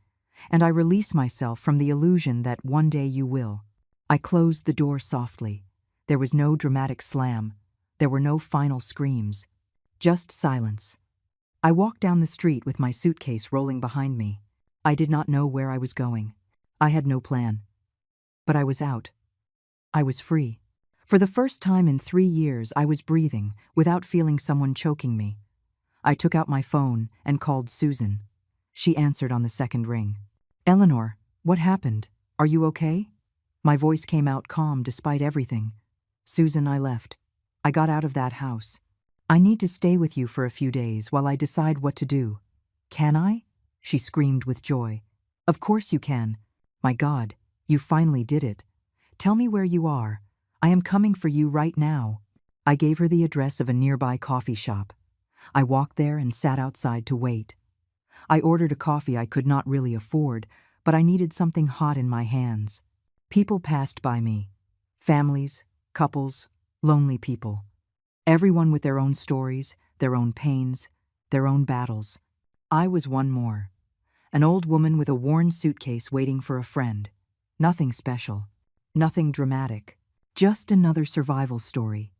And I release myself from the illusion that one day you will. I closed the door softly. There was no dramatic slam. There were no final screams. Just silence. I walked down the street with my suitcase rolling behind me. I did not know where I was going. I had no plan. But I was out. I was free. For the first time in 3 years, I was breathing without feeling someone choking me. I took out my phone and called Susan. She answered on the second ring. Eleanor, what happened? Are you okay? My voice came out calm despite everything. Susan, I left. I got out of that house. I need to stay with you for a few days while I decide what to do. Can I? She screamed with joy. Of course you can. My God, you finally did it. Tell me where you are. I am coming for you right now. I gave her the address of a nearby coffee shop. I walked there and sat outside to wait. I ordered a coffee I could not really afford, but I needed something hot in my hands. People passed by me. Families, couples, lonely people. Everyone with their own stories, their own pains, their own battles. I was one more. An old woman with a worn suitcase waiting for a friend. Nothing special. Nothing dramatic. Just another survival story.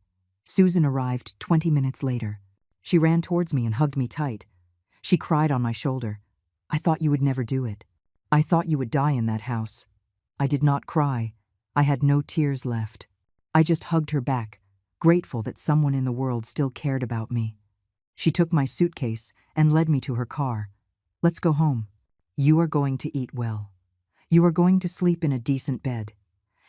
Susan arrived 20 minutes later. She ran towards me and hugged me tight. She cried on my shoulder. I thought you would never do it. I thought you would die in that house. I did not cry. I had no tears left. I just hugged her back, grateful that someone in the world still cared about me. She took my suitcase and led me to her car. Let's go home. You are going to eat well. You are going to sleep in a decent bed.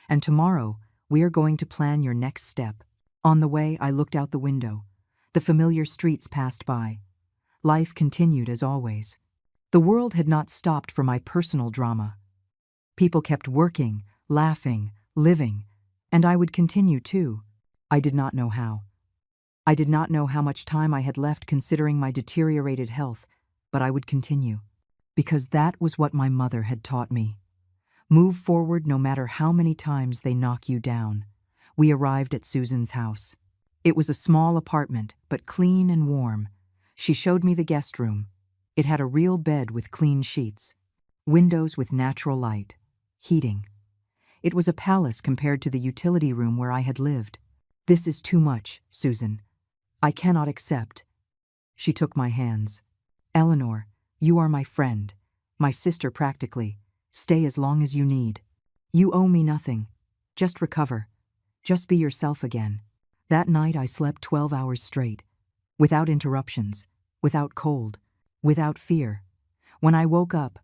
And tomorrow, we are going to plan your next step. On the way, I looked out the window. The familiar streets passed by. Life continued as always. The world had not stopped for my personal drama. People kept working, laughing, living, and I would continue too. I did not know how. I did not know how much time I had left considering my deteriorated health, but I would continue. Because that was what my mother had taught me. Move forward no matter how many times they knock you down. We arrived at Susan's house. It was a small apartment, but clean and warm. She showed me the guest room. It had a real bed with clean sheets, windows with natural light, heating. It was a palace compared to the utility room where I had lived. This is too much, Susan. I cannot accept. She took my hands. Eleanor, you are my friend, my sister practically. Stay as long as you need. You owe me nothing. Just recover. Just be yourself again. That night I slept 12 hours straight, without interruptions, without cold, without fear. When I woke up,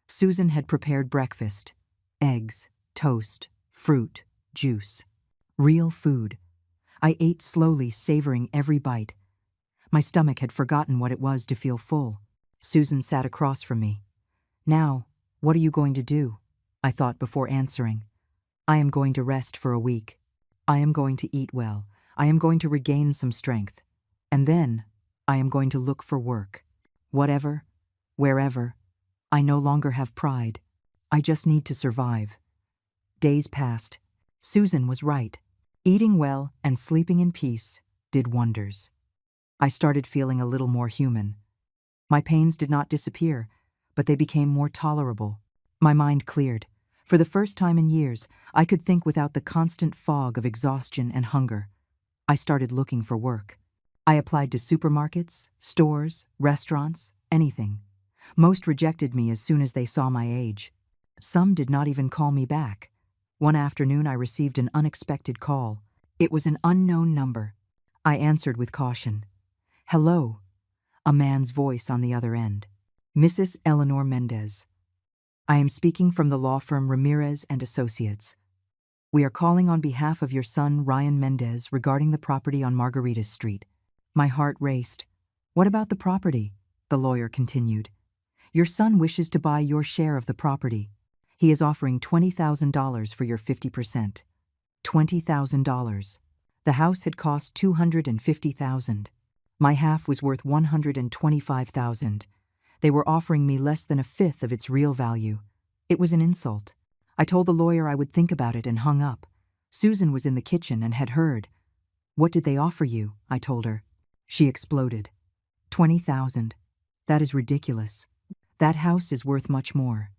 Susan had prepared breakfast. Eggs, toast, fruit, juice. Real food. I ate slowly, savoring every bite. My stomach had forgotten what it was to feel full. Susan sat across from me. Now, what are you going to do? I thought before answering. I am going to rest for a week. I am going to eat well. I am going to regain some strength. And then, I am going to look for work. Whatever, wherever. I no longer have pride. I just need to survive. Days passed. Susan was right. Eating well and sleeping in peace did wonders. I started feeling a little more human. My pains did not disappear, but they became more tolerable. My mind cleared. For the first time in years, I could think without the constant fog of exhaustion and hunger. I started looking for work. I applied to supermarkets, stores, restaurants, anything. Most rejected me as soon as they saw my age. Some did not even call me back. One afternoon I received an unexpected call. It was an unknown number. I answered with caution. Hello. A man's voice on the other end. Mrs. Eleanor Mendez. I am speaking from the law firm Ramirez and Associates. We are calling on behalf of your son Ryan Mendez regarding the property on Margarita Street. My heart raced. What about the property? The lawyer continued. Your son wishes to buy your share of the property. He is offering $20,000 for your 50%. $20,000. The house had cost $250,000. My half was worth $125,000. They were offering me less than a fifth of its real value. It was an insult. I told the lawyer I would think about it and hung up. Susan was in the kitchen and had heard. What did they offer you? I told her. She exploded. $20,000. That is ridiculous. That house is worth much more.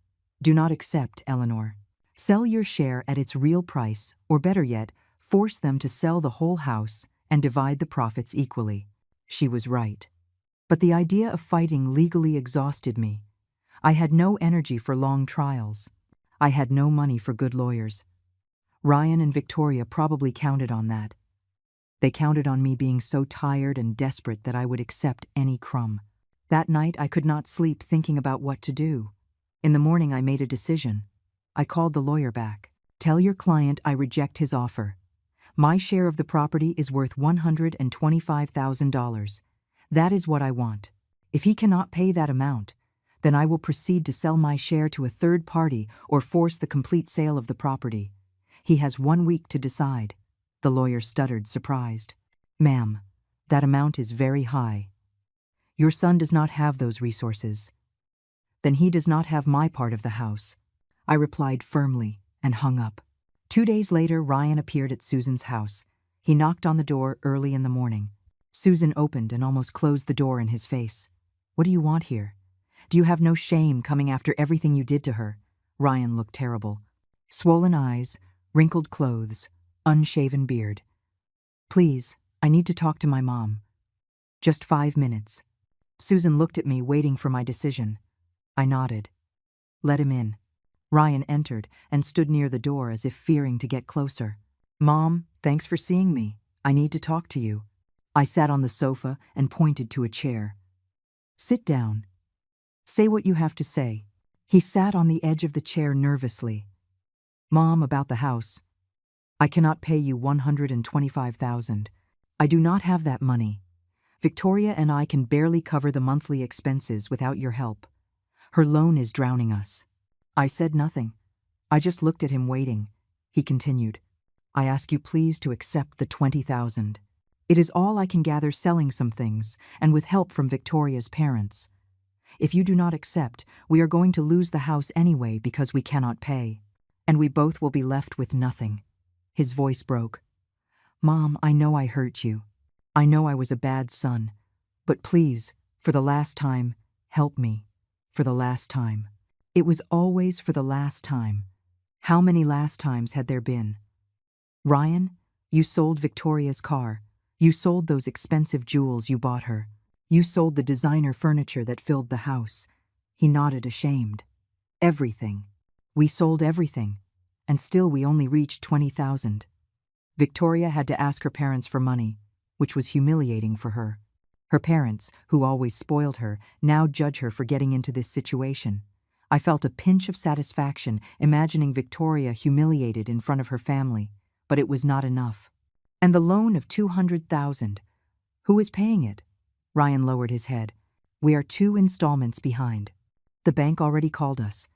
Do not accept, Eleanor. Sell your share at its real price, or better yet, force them to sell the whole house and divide the profits equally. She was right. But the idea of fighting legally exhausted me. I had no energy for long trials. I had no money for good lawyers. Ryan and Victoria probably counted on that. They counted on me being so tired and desperate that I would accept any crumb. That night I could not sleep thinking about what to do. In the morning I made a decision. I called the lawyer back. Tell your client I reject his offer. My share of the property is worth $125,000. That is what I want. If he cannot pay that amount, then I will proceed to sell my share to a third party or force the complete sale of the property. He has 1 week to decide. The lawyer stuttered, surprised. Ma'am, that amount is very high. Your son does not have those resources. Then he does not have my part of the house. I replied firmly and hung up. 2 days later, Ryan appeared at Susan's house. He knocked on the door early in the morning. Susan opened and almost closed the door in his face. What do you want here? Do you have no shame coming after everything you did to her? Ryan looked terrible. Swollen eyes, wrinkled clothes, unshaven beard. Please, I need to talk to my mom. Just 5 minutes. Susan looked at me, waiting for my decision. I nodded. Let him in. Ryan entered and stood near the door as if fearing to get closer. Mom, thanks for seeing me. I need to talk to you. I sat on the sofa and pointed to a chair. Sit down. Say what you have to say. He sat on the edge of the chair nervously. Mom, about the house. I cannot pay you $125,000. I do not have that money. Victoria and I can barely cover the monthly expenses without your help. Her loan is drowning us." I said nothing. I just looked at him waiting. He continued, "I ask you please to accept the 20,000. It is all I can gather selling some things, and with help from Victoria's parents. If you do not accept, we are going to lose the house anyway because we cannot pay. And we both will be left with nothing." His voice broke. "Mom, I know I hurt you. I know I was a bad son. But please, for the last time, help me. For the last time." It was always for the last time. How many last times had there been? "Ryan, you sold Victoria's car. You sold those expensive jewels you bought her. You sold the designer furniture that filled the house." He nodded, ashamed. "Everything. We sold everything. And still we only reached 20,000. Victoria had to ask her parents for money, which was humiliating for her. Her parents, who always spoiled her, now judge her for getting into this situation. I felt a pinch of satisfaction imagining Victoria humiliated in front of her family, but it was not enough. And the loan of 200,000. Who is paying it? Ryan lowered his head. "We are 2 installments behind. The bank already called us.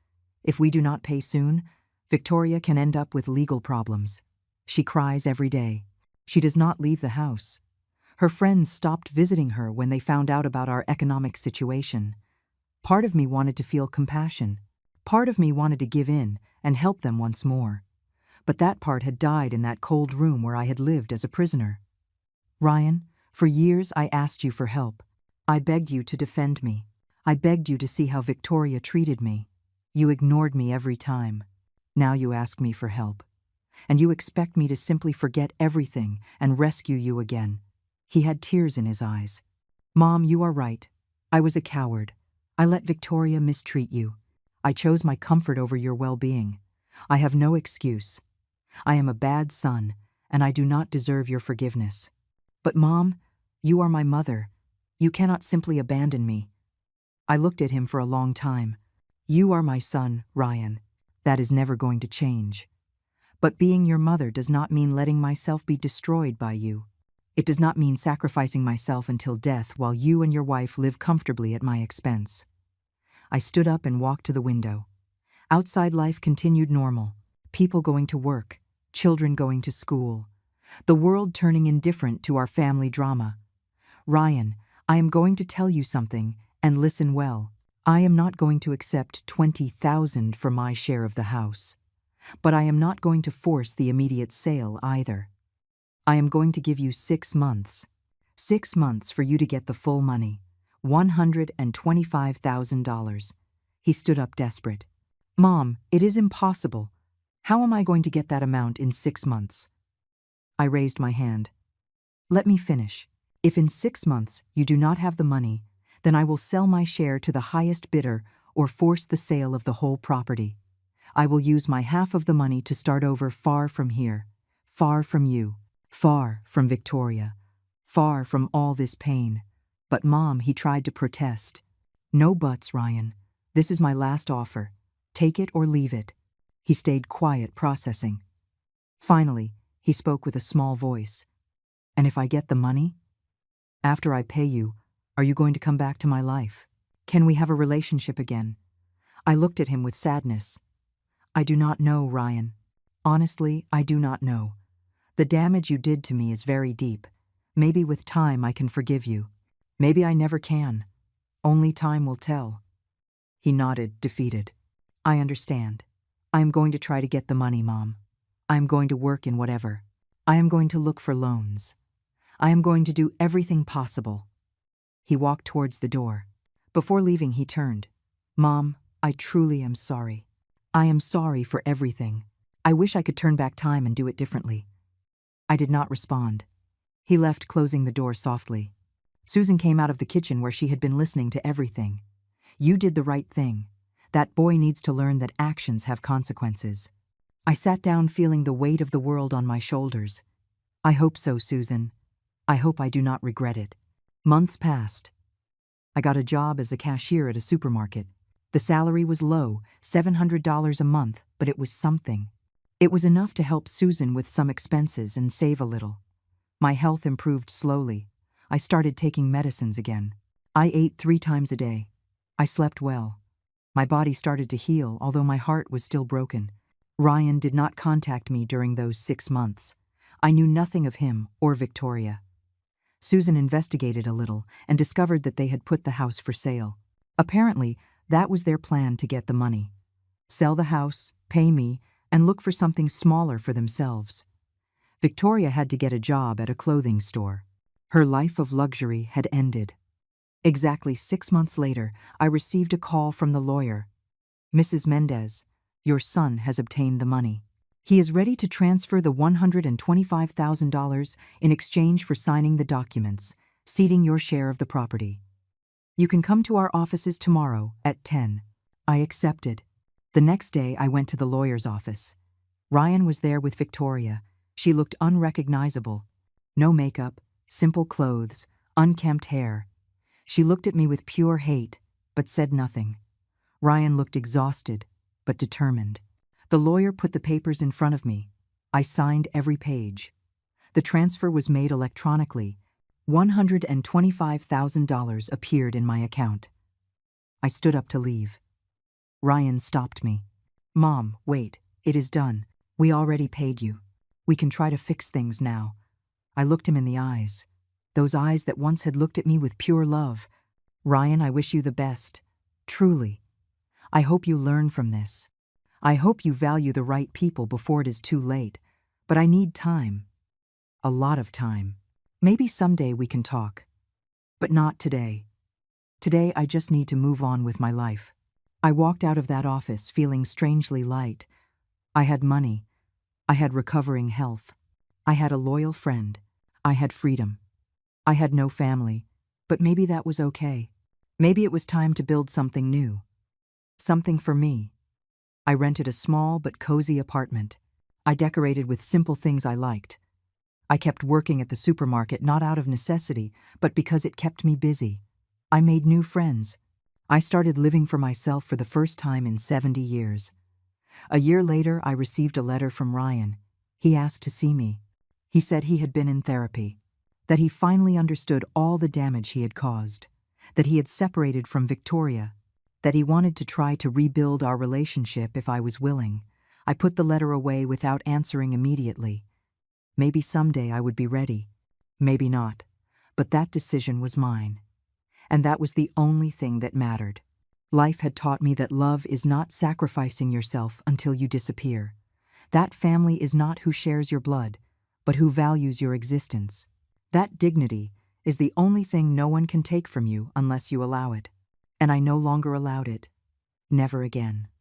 If we do not pay soon, Victoria can end up with legal problems. She cries every day. She does not leave the house. Her friends stopped visiting her when they found out about our economic situation. Part of me wanted to feel compassion. Part of me wanted to give in and help them once more. But that part had died in that cold room where I had lived as a prisoner. Ryan, for years I asked you for help. I begged you to defend me. I begged you to see how Victoria treated me. You ignored me every time. Now you ask me for help. And you expect me to simply forget everything and rescue you again." He had tears in his eyes. "Mom, you are right. I was a coward. I let Victoria mistreat you. I chose my comfort over your well-being. I have no excuse. I am a bad son, and I do not deserve your forgiveness. But Mom, you are my mother. You cannot simply abandon me." I looked at him for a long time. "You are my son, Ryan. That is never going to change. But being your mother does not mean letting myself be destroyed by you. It does not mean sacrificing myself until death while you and your wife live comfortably at my expense." I stood up and walked to the window. Outside life continued normal. People going to work, children going to school. The world turning indifferent to our family drama. "Ryan, I am going to tell you something, and listen well. I am not going to accept 20,000 for my share of the house. But I am not going to force the immediate sale either. I am going to give you 6 months. 6 months for you to get the full money, $125,000. He stood up desperate. "Mom, it is impossible. How am I going to get that amount in 6 months? I raised my hand. "Let me finish. If in 6 months you do not have the money, then I will sell my share to the highest bidder or force the sale of the whole property. I will use my half of the money to start over far from here, far from you, far from Victoria, far from all this pain." "But Mom," he tried to protest. "No buts, Ryan. This is my last offer. Take it or leave it." He stayed quiet, processing. Finally, he spoke with a small voice. "And if I get the money? After I pay you, are you going to come back to my life? Can we have a relationship again?" I looked at him with sadness. "I do not know, Ryan. Honestly, I do not know. The damage you did to me is very deep. Maybe with time I can forgive you. Maybe I never can. Only time will tell." He nodded, defeated. "I understand. I am going to try to get the money, Mom. I am going to work in whatever. I am going to look for loans. I am going to do everything possible." He walked towards the door. Before leaving, he turned. "Mom, I truly am sorry. I am sorry for everything. I wish I could turn back time and do it differently." I did not respond. He left, closing the door softly. Susan came out of the kitchen where she had been listening to everything. "You did the right thing. That boy needs to learn that actions have consequences." I sat down, feeling the weight of the world on my shoulders. "I hope so, Susan. I hope I do not regret it." Months passed. I got a job as a cashier at a supermarket. The salary was low, $700 a month, but it was something. It was enough to help Susan with some expenses and save a little. My health improved slowly. I started taking medicines again. I ate 3 times a day. I slept well. My body started to heal, although my heart was still broken. Ryan did not contact me during those 6 months. I knew nothing of him or Victoria. Susan investigated a little and discovered that they had put the house for sale. Apparently, that was their plan to get the money. Sell the house, pay me, and look for something smaller for themselves. Victoria had to get a job at a clothing store. Her life of luxury had ended. Exactly 6 months later, I received a call from the lawyer. "Mrs. Mendez, your son has obtained the money. He is ready to transfer the $125,000 in exchange for signing the documents, ceding your share of the property. You can come to our offices tomorrow at 10. I accepted. The next day, I went to the lawyer's office. Ryan was there with Victoria. She looked unrecognizable. No makeup, simple clothes, unkempt hair. She looked at me with pure hate, but said nothing. Ryan looked exhausted, but determined. The lawyer put the papers in front of me. I signed every page. The transfer was made electronically. $125,000 appeared in my account. I stood up to leave. Ryan stopped me. "Mom, wait, it is done. We already paid you. We can try to fix things now." I looked him in the eyes. Those eyes that once had looked at me with pure love. "Ryan, I wish you the best. Truly. I hope you learn from this. I hope you value the right people before it is too late. But I need time. A lot of time. Maybe someday we can talk. But not today. Today I just need to move on with my life." I walked out of that office feeling strangely light. I had money. I had recovering health. I had a loyal friend. I had freedom. I had no family, but maybe that was okay. Maybe it was time to build something new. Something for me. I rented a small but cozy apartment. I decorated with simple things I liked. I kept working at the supermarket not out of necessity, but because it kept me busy. I made new friends. I started living for myself for the first time in 70 years. A year later, I received a letter from Ryan. He asked to see me. He said he had been in therapy, that he finally understood all the damage he had caused, that he had separated from Victoria, that he wanted to try to rebuild our relationship if I was willing. I put the letter away without answering immediately. Maybe someday I would be ready. Maybe not. But that decision was mine. And that was the only thing that mattered. Life had taught me that love is not sacrificing yourself until you disappear. That family is not who shares your blood, but who values your existence. That dignity is the only thing no one can take from you unless you allow it. And I no longer allowed it. Never again.